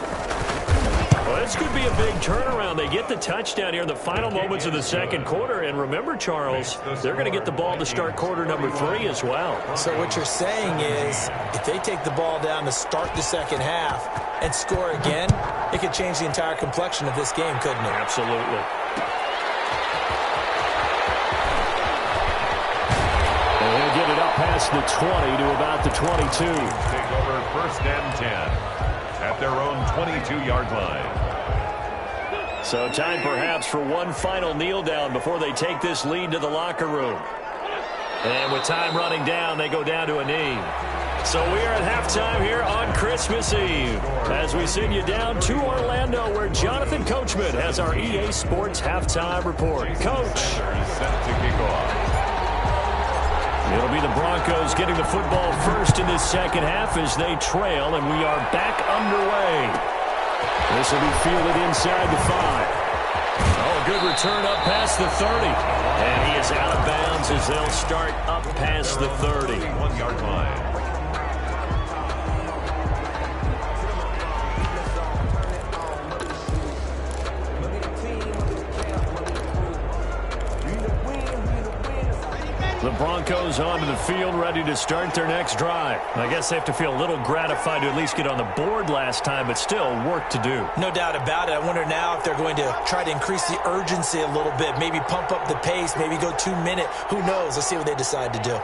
Well, this could be a big turnaround. They get the touchdown here in the final moments of the second quarter. And remember, Charles, they're going to get the ball to start quarter number 3 as well. So what you're saying is if they take the ball down to start the second half and score again, it could change the entire complexion of this game, couldn't it? Absolutely. And he'll get it up past the 20 to about the 22. Take over 1st and 10 at their own 22-yard line. So time perhaps for one final kneel down before they take this lead to the locker room. And with time running down, they go down to a knee. So we are at halftime here on Christmas Eve as we send you down to Orlando where Jonathan Coachman has our EA Sports halftime report. Coach. Set to kick off. It'll be the Broncos getting the football first in this second half as they trail, and we are back underway. This will be fielded inside the 5. Oh, good return up past the 30. And he is out of bounds as they'll start up past the 30. 1-yard line. The Broncos onto the field, ready to start their next drive. I guess they have to feel a little gratified to at least get on the board last time, but still work to do. No doubt about it. I wonder now if they're going to try to increase the urgency a little bit, maybe pump up the pace, maybe go 2-minute. Who knows? Let's see what they decide to do.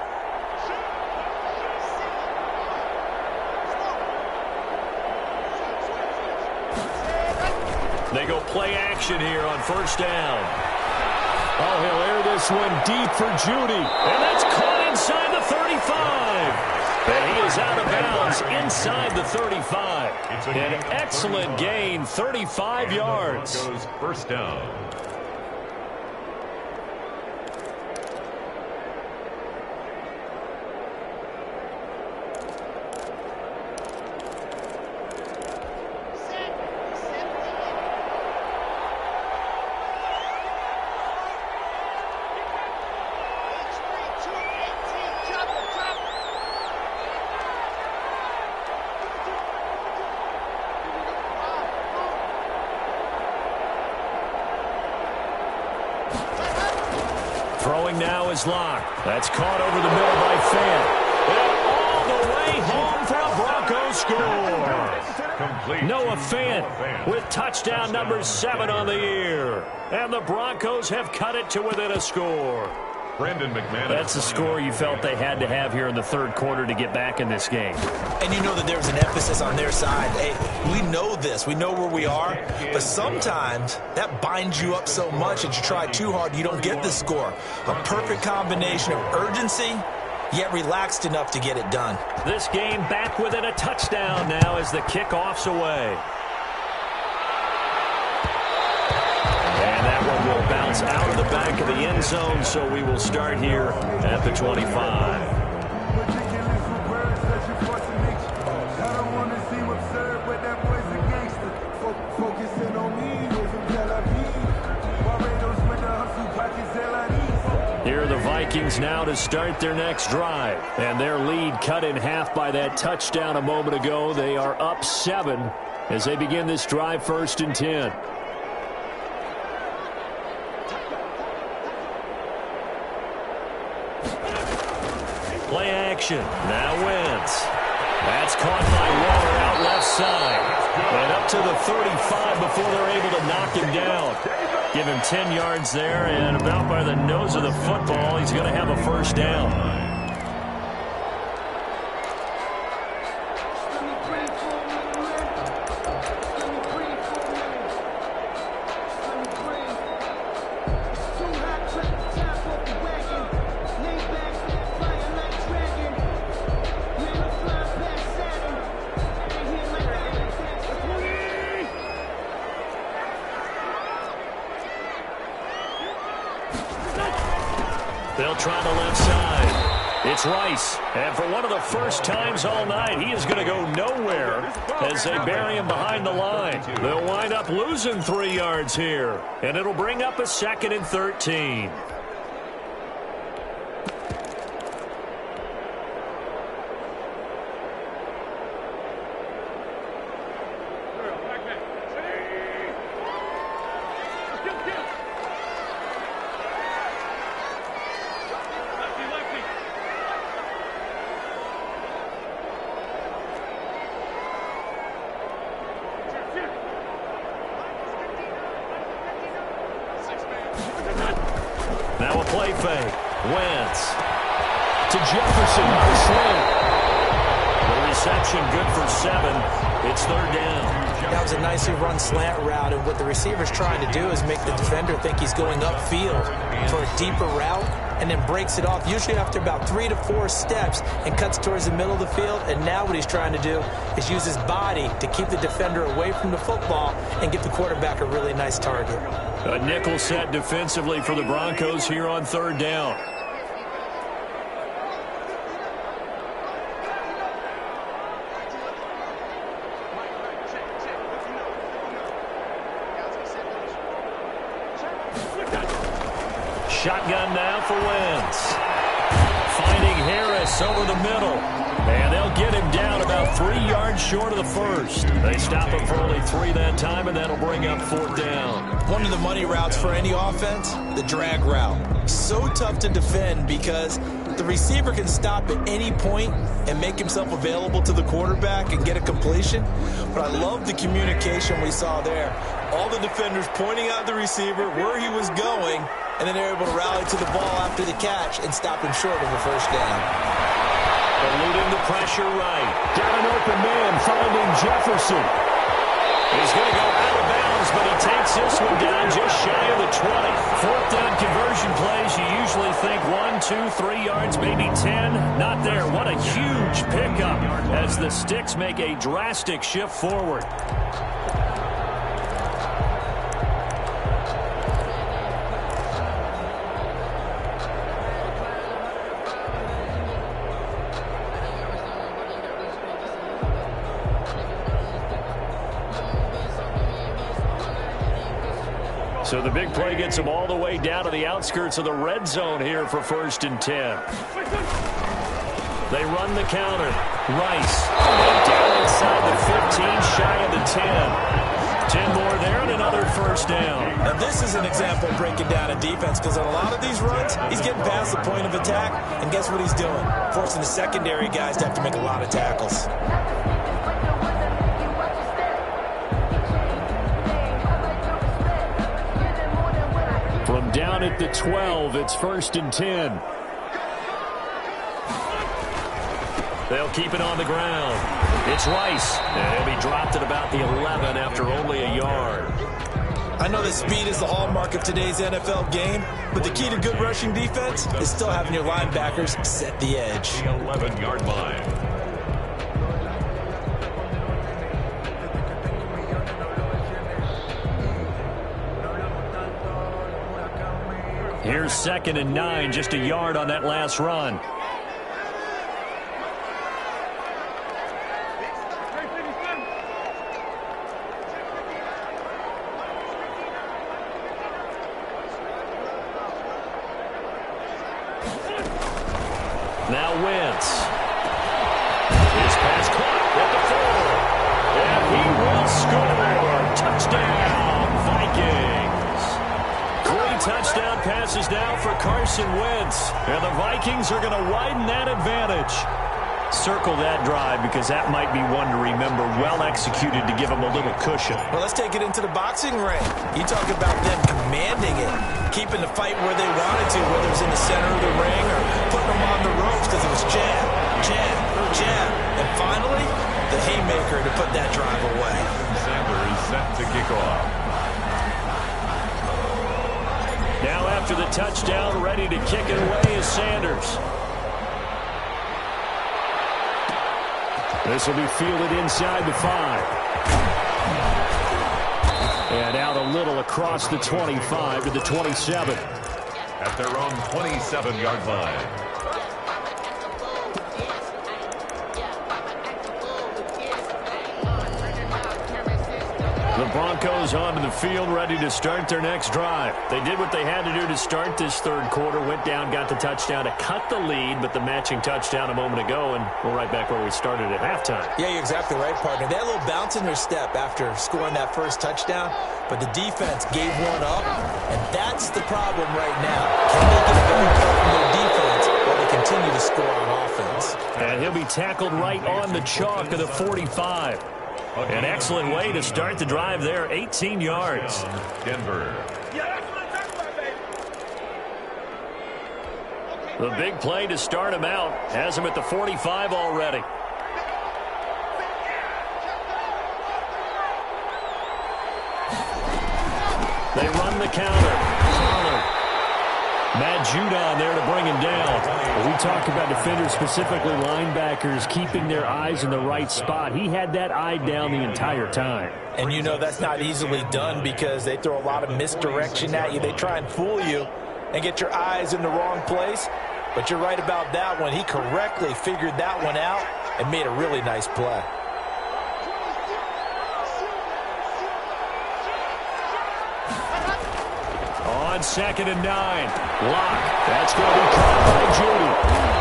They go play action here on first down. Oh, he'll air this one deep for Judy. And that's caught inside the 35. And he is out of bounds inside the 35. An excellent gain, 35 yards. Goes first down. Throwing now is Locke. That's caught over the middle by Fant. And all the way home for a Broncos score. Noah Fant with touchdown number 7 on the year. And the Broncos have cut it to within a score. Brandon McManus. That's the score you felt they had to have here in the third quarter to get back in this game. And you know that there's an emphasis on their side. Hey, we know this. We know where we are. But sometimes that binds you up so much that you try too hard, you don't get the score. A perfect combination of urgency, yet relaxed enough to get it done. This game back within a touchdown now as the kickoff's away. And that one will bounce out of the back of the end zone, so we will start here at the 25. Here are the Vikings now to start their next drive. And their lead cut in half by that touchdown a moment ago. They are up 7 as they begin this drive, 1st and 10. Play action. Now Wentz. That's caught by Waller out left side. And up to the 35 before they're able to knock him down. Give him 10 yards there, and about by the nose of the football, he's going to have a first down. They'll try the left side. It's Rice. And for one of the first times all night, he is going to go nowhere as they bury him behind the line. They'll wind up losing 3 yards here. And it'll bring up a 2nd and 13. Now a play fake. Wentz to Jefferson. The slant. The reception good for 7. It's 3rd down. That was a nicely run slant route, and what the receiver's trying to do is make the defender think he's going upfield for a deeper route, and then breaks it off, usually after about 3 to 4 steps, and cuts towards the middle of the field. And now what he's trying to do is use his body to keep the defender away from the football and give the quarterback a really nice target. A nickel set defensively for the Broncos here on 3rd down. shotgun now for Wentz. Finding Harris over the middle. And they'll get him down about 3 yards short of the first. They stop him for only 3 that time, and that'll bring up 4th down. One of the money routes for any offense, the drag route. So tough to defend because the receiver can stop at any point and make himself available to the quarterback and get a completion. But I love the communication we saw there. All the defenders pointing out the receiver where he was going, and then they're able to rally to the ball after the catch and stop him short of a first down. Eluding the pressure right. Got an open man finding Jefferson. He's going to go out of bounds, but he takes this one down just shy of the 20. 4th down conversion plays, you usually think 1, 2, 3 yards, maybe 10. Not there. What a huge pickup as the Sticks make a drastic shift forward. So the big play gets him all the way down to the outskirts of the red zone here for 1st and 10. They run the counter. Rice. And down inside the 15, shy of the 10. 10 more there and another first down. Now this is an example of breaking down a defense because on a lot of these runs, he's getting past the point of attack, and guess what he's doing? Forcing the secondary guys to have to make a lot of tackles. From down at the 12, it's 1st and 10. They'll keep it on the ground. It's Rice, and he'll be dropped at about the 11 after only a yard. I know that speed is the hallmark of today's NFL game, but the key to good rushing defense is still having your linebackers set the edge. The 11-yard line. Here's 2nd and 9, just a yard on that last run. Now Wentz. His pass caught at the 4. And he will score. Touchdown, Vikings. 3 touchdown passes now for Carson Wentz. And the Vikings are going to widen that advantage. Circle that drive because that might be one to remember. Well executed to give them a little cushion. Well, let's take it into the boxing ring. You talk about them commanding it, keeping the fight where they wanted to, whether it was in the center of the ring or putting them on the ropes because it was jab, jab, jab. And finally, the haymaker to put that drive away. Sanders set to kick off. Now after the touchdown, ready to kick it away is Sanders. This will be fielded inside the 5. And out a little across the 25 to the 27. At their own 27-yard line. The Broncos onto the field, ready to start their next drive. They did what they had to do to start this 3rd quarter, went down, got the touchdown to cut the lead, but the matching touchdown a moment ago, and we're right back where we started at halftime. Yeah, you're exactly right, partner. They had a little bounce in their step after scoring that first touchdown, but the defense gave one up, and that's the problem right now. Can they get a good play from their defense while they continue to score on offense? And he'll be tackled right on the chalk of the 45. An excellent way to start the drive there, 18 yards. Denver. The big play to start him out has him at the 45 already. They run the counter. Matt Judon there to bring him down. We talk about defenders, specifically linebackers, keeping their eyes in the right spot. He had that eye down the entire time. And you know that's not easily done because they throw a lot of misdirection at you. They try and fool you and get your eyes in the wrong place. But you're right about that one. He correctly figured that one out and made a really nice play. On on 2nd and 9. Lock. That's going to be caught by Judy.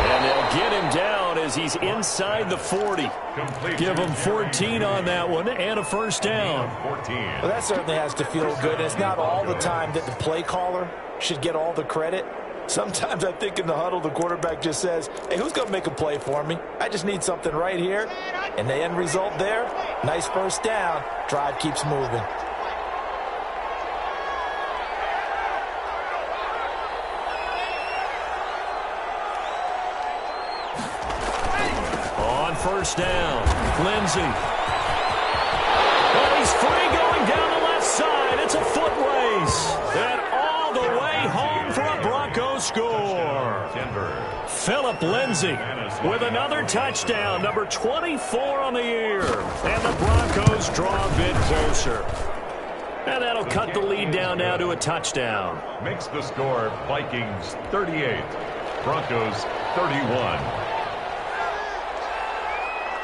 And they'll get him down as he's inside the 40. Give him 14 on that one and a first down. Well, that certainly has to feel good. And it's not all the time that the play caller should get all the credit. Sometimes I think in the huddle, the quarterback just says, hey, who's going to make a play for me? I just need something right here. And the end result there, nice first down. Drive keeps moving. On first down, Lindsey. And he's free going down the left side. It's a foot race. And all the way home for a Broncos score. Phillip Lindsey with another touchdown, number 24 on the year. And the Broncos draw a bit closer. And that'll cut the lead down now to a touchdown. Makes the score Vikings 38, Broncos 31.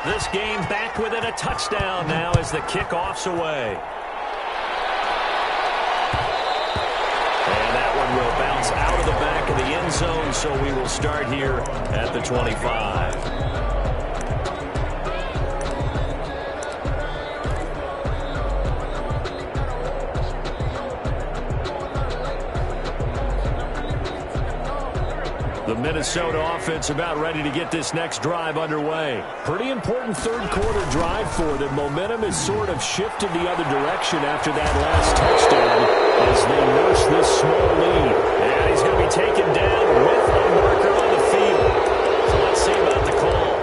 This game back within a touchdown now as the kickoff's away. And that one will bounce out of the back of the end zone, so we will start here at the 25. The Minnesota offense about ready to get this next drive underway. Pretty important third quarter drive for them. Momentum has sort of shifted the other direction after that last touchdown as they nurse this small lead. And he's going to be taken down with a marker on the field. So let's see about the call.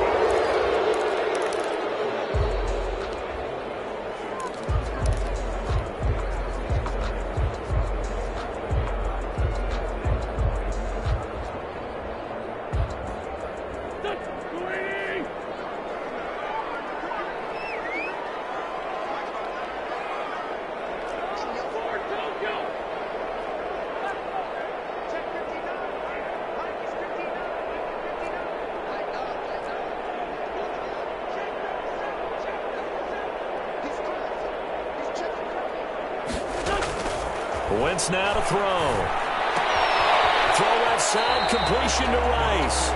Wentz now to throw. Throw left side, completion to Rice.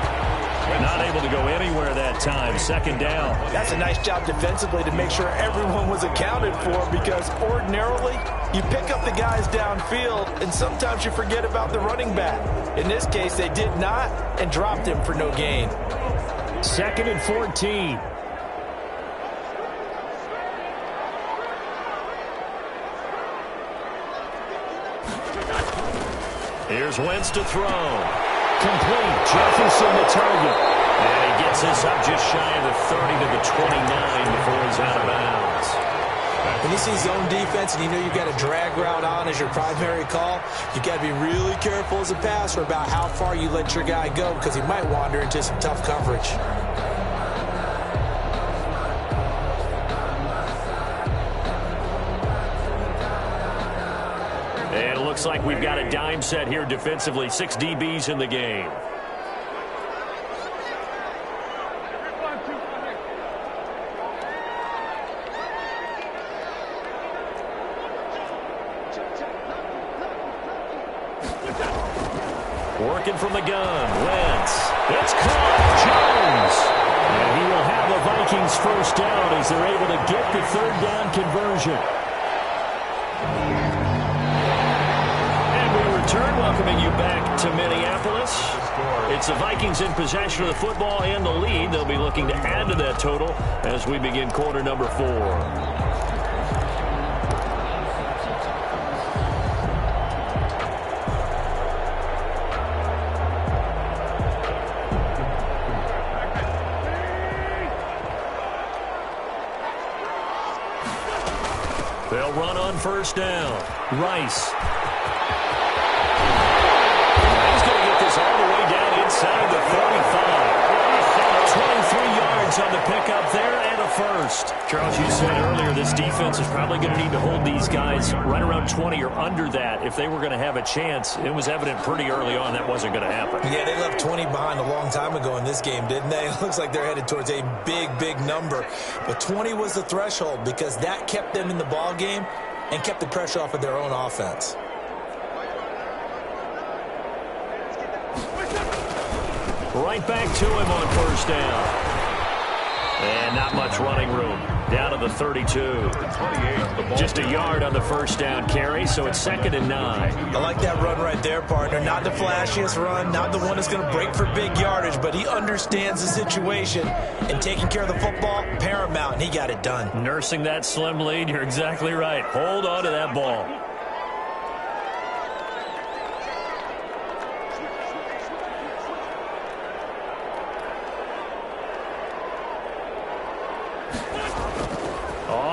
Not able to go anywhere that time. Second down. That's a nice job defensively to make sure everyone was accounted for, because ordinarily you pick up the guys downfield and sometimes you forget about the running back. In this case, they did not and dropped him for no gain. 2nd and 14. Here's Wentz to throw. Complete. Jefferson the target. And he gets this up just shy of the 30 to the 29 before he's out of bounds. When you see zone defense and you know you've got a drag route on as your primary call, you got to be really careful as a passer about how far you let your guy go, because he might wander into some tough coverage. And it looks like we've got a dime set here defensively. 6 DBs in the game. Working from the gun. Wentz. It's caught. Jones. And he will have the Vikings first down as they're able to get the third down conversion. Return, welcoming you back to Minneapolis. It's the Vikings in possession of the football and the lead. They'll be looking to add to that total as we begin quarter number 4. They'll run on first down. Rice. All the way down inside the 45. 23 yards on the pickup there and a first. Charles, you said earlier this defense is probably going to need to hold these guys right around 20 or under that if they were going to have a chance. It was evident pretty early on that wasn't going to happen. Yeah, they left 20 behind a long time ago in this game, didn't they? It looks like they're headed towards a big number. But 20 was the threshold because that kept them in the ball game and kept the pressure off of their own offense. Right back to him on first down. And not much running room. Down to the 32. Just a yard on the first down carry, so it's 2nd and 9. I like that run right there, partner. Not the flashiest run, not the one that's going to break for big yardage, but he understands the situation, and taking care of the football, paramount, and he got it done. Nursing that slim lead, you're exactly right. Hold on to that ball.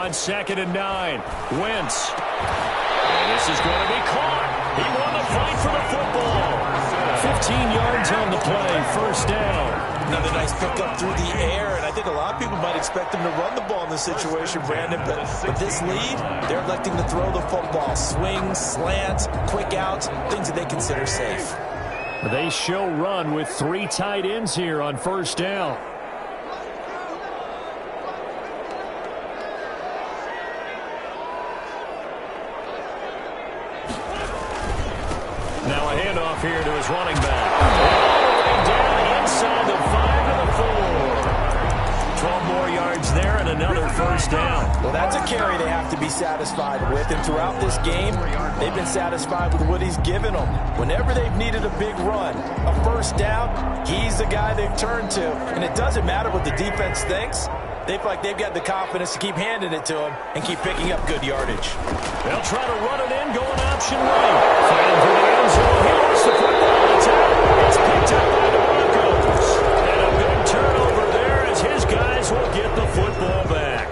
On 2nd and 9, Wentz. And this is going to be caught. He won the fight for the football. 15 yards on the play, first down. Another nice pickup through the air, and I think a lot of people might expect him to run the ball in this situation, Brandon, but with this lead, they're electing to throw the football. Swings, slants, quick outs, things that they consider safe. They show run with 3 tight ends here on first down. Now a handoff here to his running back. All the way down inside the 5 to the 4. 12 more yards there and another first down. Well, that's a carry they have to be satisfied with. And throughout this game, they've been satisfied with what he's given them. Whenever they've needed a big run, a first down, he's the guy they've turned to. And it doesn't matter what the defense thinks. They feel like they've got the confidence to keep handing it to him and keep picking up good yardage. They'll try to run it in, going option right. Fighting for the end zone. He lost the football. It's picked up by the Broncos. And a big turnover there as his guys will get the football back.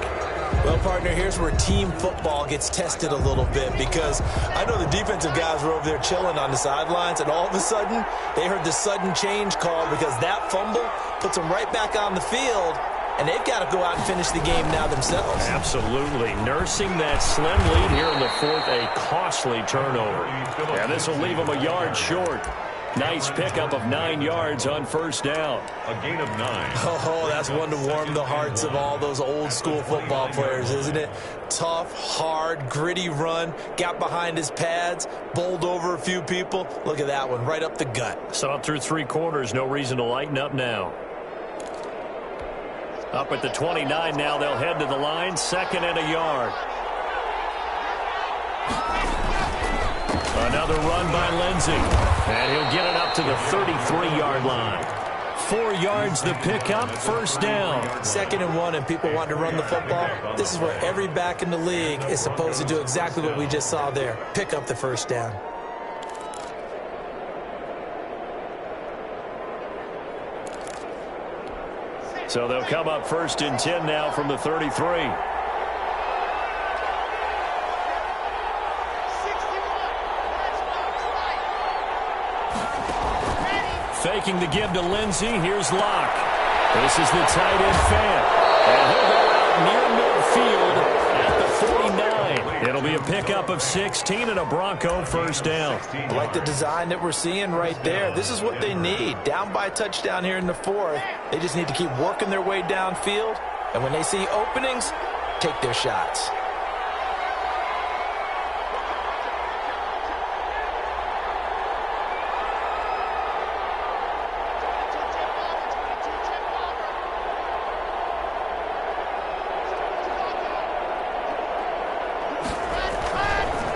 Well, partner, here's where team football gets tested a little bit, because I know the defensive guys were over there chilling on the sidelines, and all of a sudden, they heard the sudden change call because that fumble puts them right back on the field. And they've got to go out and finish the game now themselves. Absolutely. Nursing that slim lead here in the 4th, a costly turnover. And this will leave them a yard short. Nice pickup of 9 yards on first down. A gain of 9. Oh, that's one to warm the hearts of all those old school football players, isn't it? Tough, hard, gritty run. Got behind his pads, bowled over a few people. Look at that one, right up the gut. Saw it through 3 quarters. No reason to lighten up now. Up at the 29 now, they'll head to the line, 2nd and a yard. Another run by Lindsey, and he'll get it up to the 33-yard line. 4 yards the pickup, first down. 2nd and 1, and people want to run the football. This is where every back in the league is supposed to do exactly what we just saw there. Pick up the first down. So they'll come up 1st and 10 now from the 33. Faking the give to Lindsey. Here's Locke. This is the tight end fan. And he'll go out near midfield at the 49. It'll be a pickup of 16 and a Bronco first down. I like the design that we're seeing right there. This is what they need. Down by a touchdown here in the 4th. They just need to keep working their way downfield. And when they see openings, take their shots.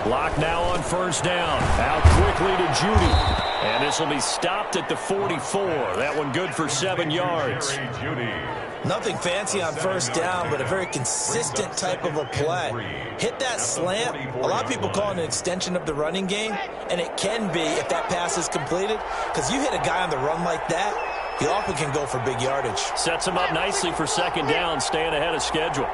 Lock now on first down. Out quickly to Judy. And this will be stopped at the 44. That one good for 7 yards. Nothing fancy on first down, but a very consistent type of a play. Hit that slant. A lot of people call it an extension of the running game, and it can be if that pass is completed, because you hit a guy on the run like that, he often can go for big yardage. Sets him up nicely for 2nd down, staying ahead of schedule.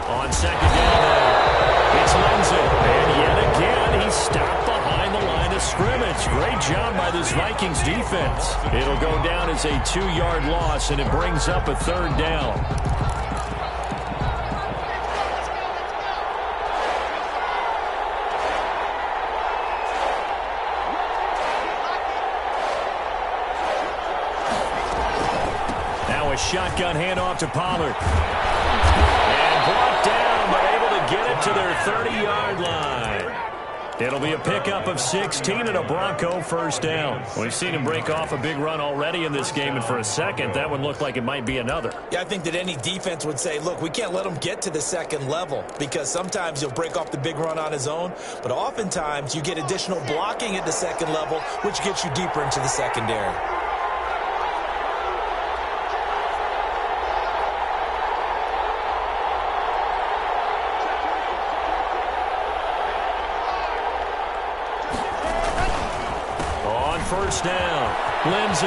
On 2nd down now, it's Lindsey. And yet again, he's stopped behind the line of scrimmage. Great job by this Vikings defense. It'll go down as a 2-yard loss, and it brings up a 3rd down. Now a shotgun handoff to Pollard. And brought down, but able to get it to their 30-yard line. It'll be a pickup of 16 and a Bronco first down. We've seen him break off a big run already in this game, and for a second, that one looked like it might be another. Yeah, I think that any defense would say, look, we can't let him get to the second level, because sometimes he'll break off the big run on his own, but oftentimes you get additional blocking at the second level, which gets you deeper into the secondary. First down, Lindsey.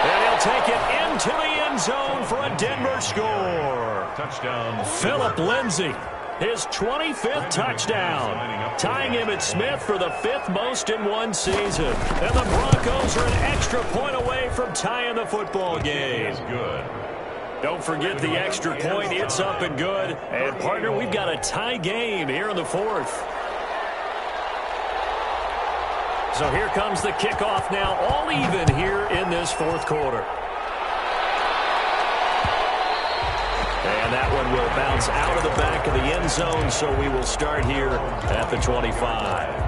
And he'll take it into the end zone for a Denver score. Touchdown. Philip Lindsey, his 25th touchdown, tying him at Smith for the 5th most in one season. And the Broncos are an extra point away from tying the football game. Good. Don't forget the extra point. It's up and good. And, partner, we've got a tie game here in the 4th. So here comes the kickoff now, all even here in this 4th quarter. And that one will bounce out of the back of the end zone, so we will start here at the 25.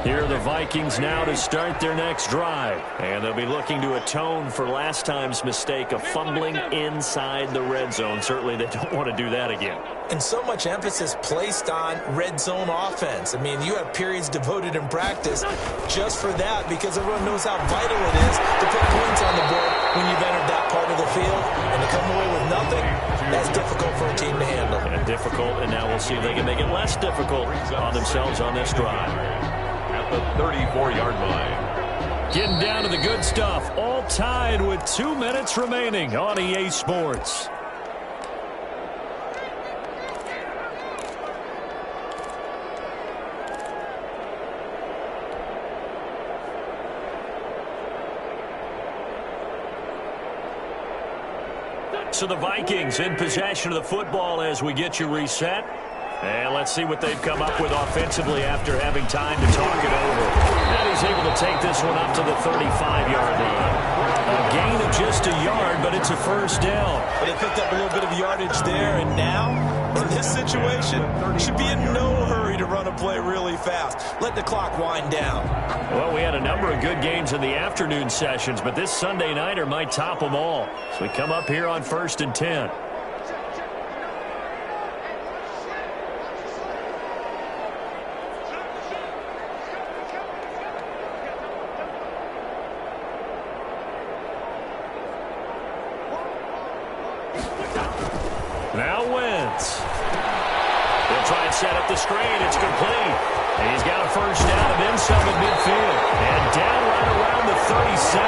Here are the Vikings now to start their next drive. And they'll be looking to atone for last time's mistake of fumbling inside the red zone. Certainly they don't want to do that again. And so much emphasis placed on red zone offense. I mean, you have periods devoted in practice just for that, because everyone knows how vital it is to put points on the board when you've entered that part of the field. And to come away with nothing, that's difficult for a team to handle. And difficult, and now we'll see if they can make it less difficult on themselves on this drive. The 34-yard line. Getting down to the good stuff. All tied with 2 minutes remaining on EA Sports. So the Vikings in possession of the football as we get you reset. And let's see what they've come up with offensively after having time to talk it over. And he's able to take this one up to the 35-yard line. A gain of just a yard, but it's a first down. But they picked up a little bit of yardage there, and now, in this situation, should be in no hurry to run a play really fast. Let the clock wind down. Well, we had a number of good games in the afternoon sessions, but this Sunday nighter might top them all. So we come up here on 1st and 10. Now Wentz. They'll try and set up the screen. It's complete. And he's got a first down of inside at midfield. And down right around the 37.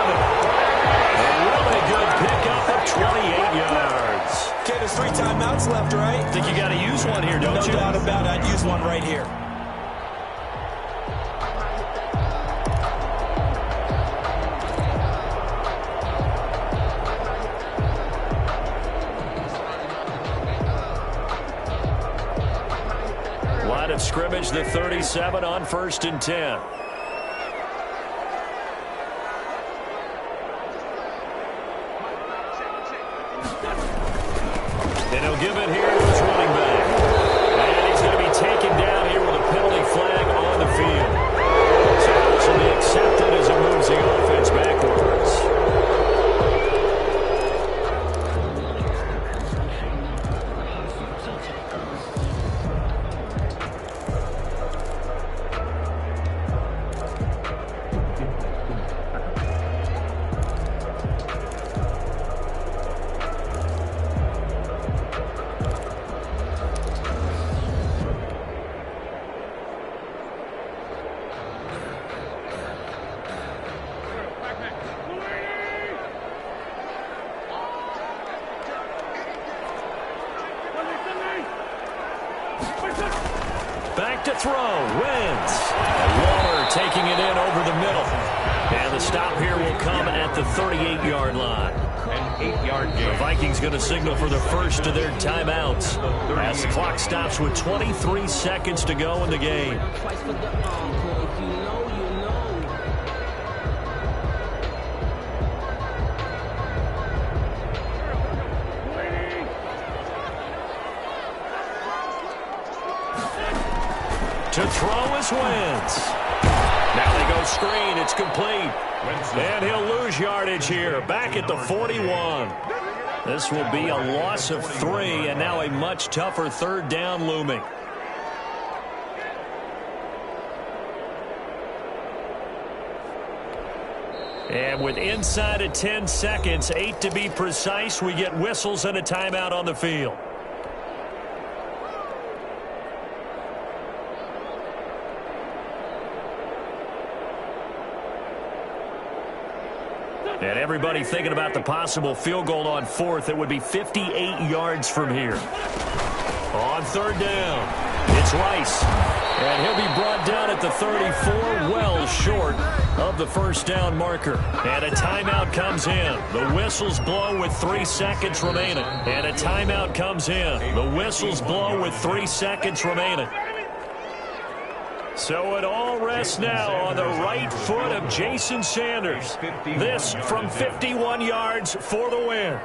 A really good pickup of 28 yards. Okay, there's 3 timeouts left, right? I think you got to use one here, don't you? No doubt about it. I'd use one right here. Line of scrimmage, the 37 on 1st and 10. And he'll give it here to his running back. And he's going to be taken down here with a penalty flag on the field. So this will be accepted as it moves the offense backwards. Back to throw. Wentz. Waller taking it in over the middle. And the stop here will come at the 38-yard line. An 8-yard gain. The Vikings going to signal for the first of their timeouts as the clock stops with 23 seconds to go in the game. To throw is Wentz. Now they go screen. It's complete. And he'll lose yardage here. Back at the 41. This will be a loss of 3, and now a much tougher third down looming. And with inside of 10 seconds, 8 to be precise, we get whistles and a timeout on the field. And everybody thinking about the possible field goal on 4th. It would be 58 yards from here. On 3rd down, it's Rice. And he'll be brought down at the 34, well short of the first down marker. And a timeout comes in. The whistles blow with 3 seconds remaining. And a timeout comes in. The whistles blow with 3 seconds remaining. So it all rests now on the right foot of Jason Sanders. This from 51 yards for the win.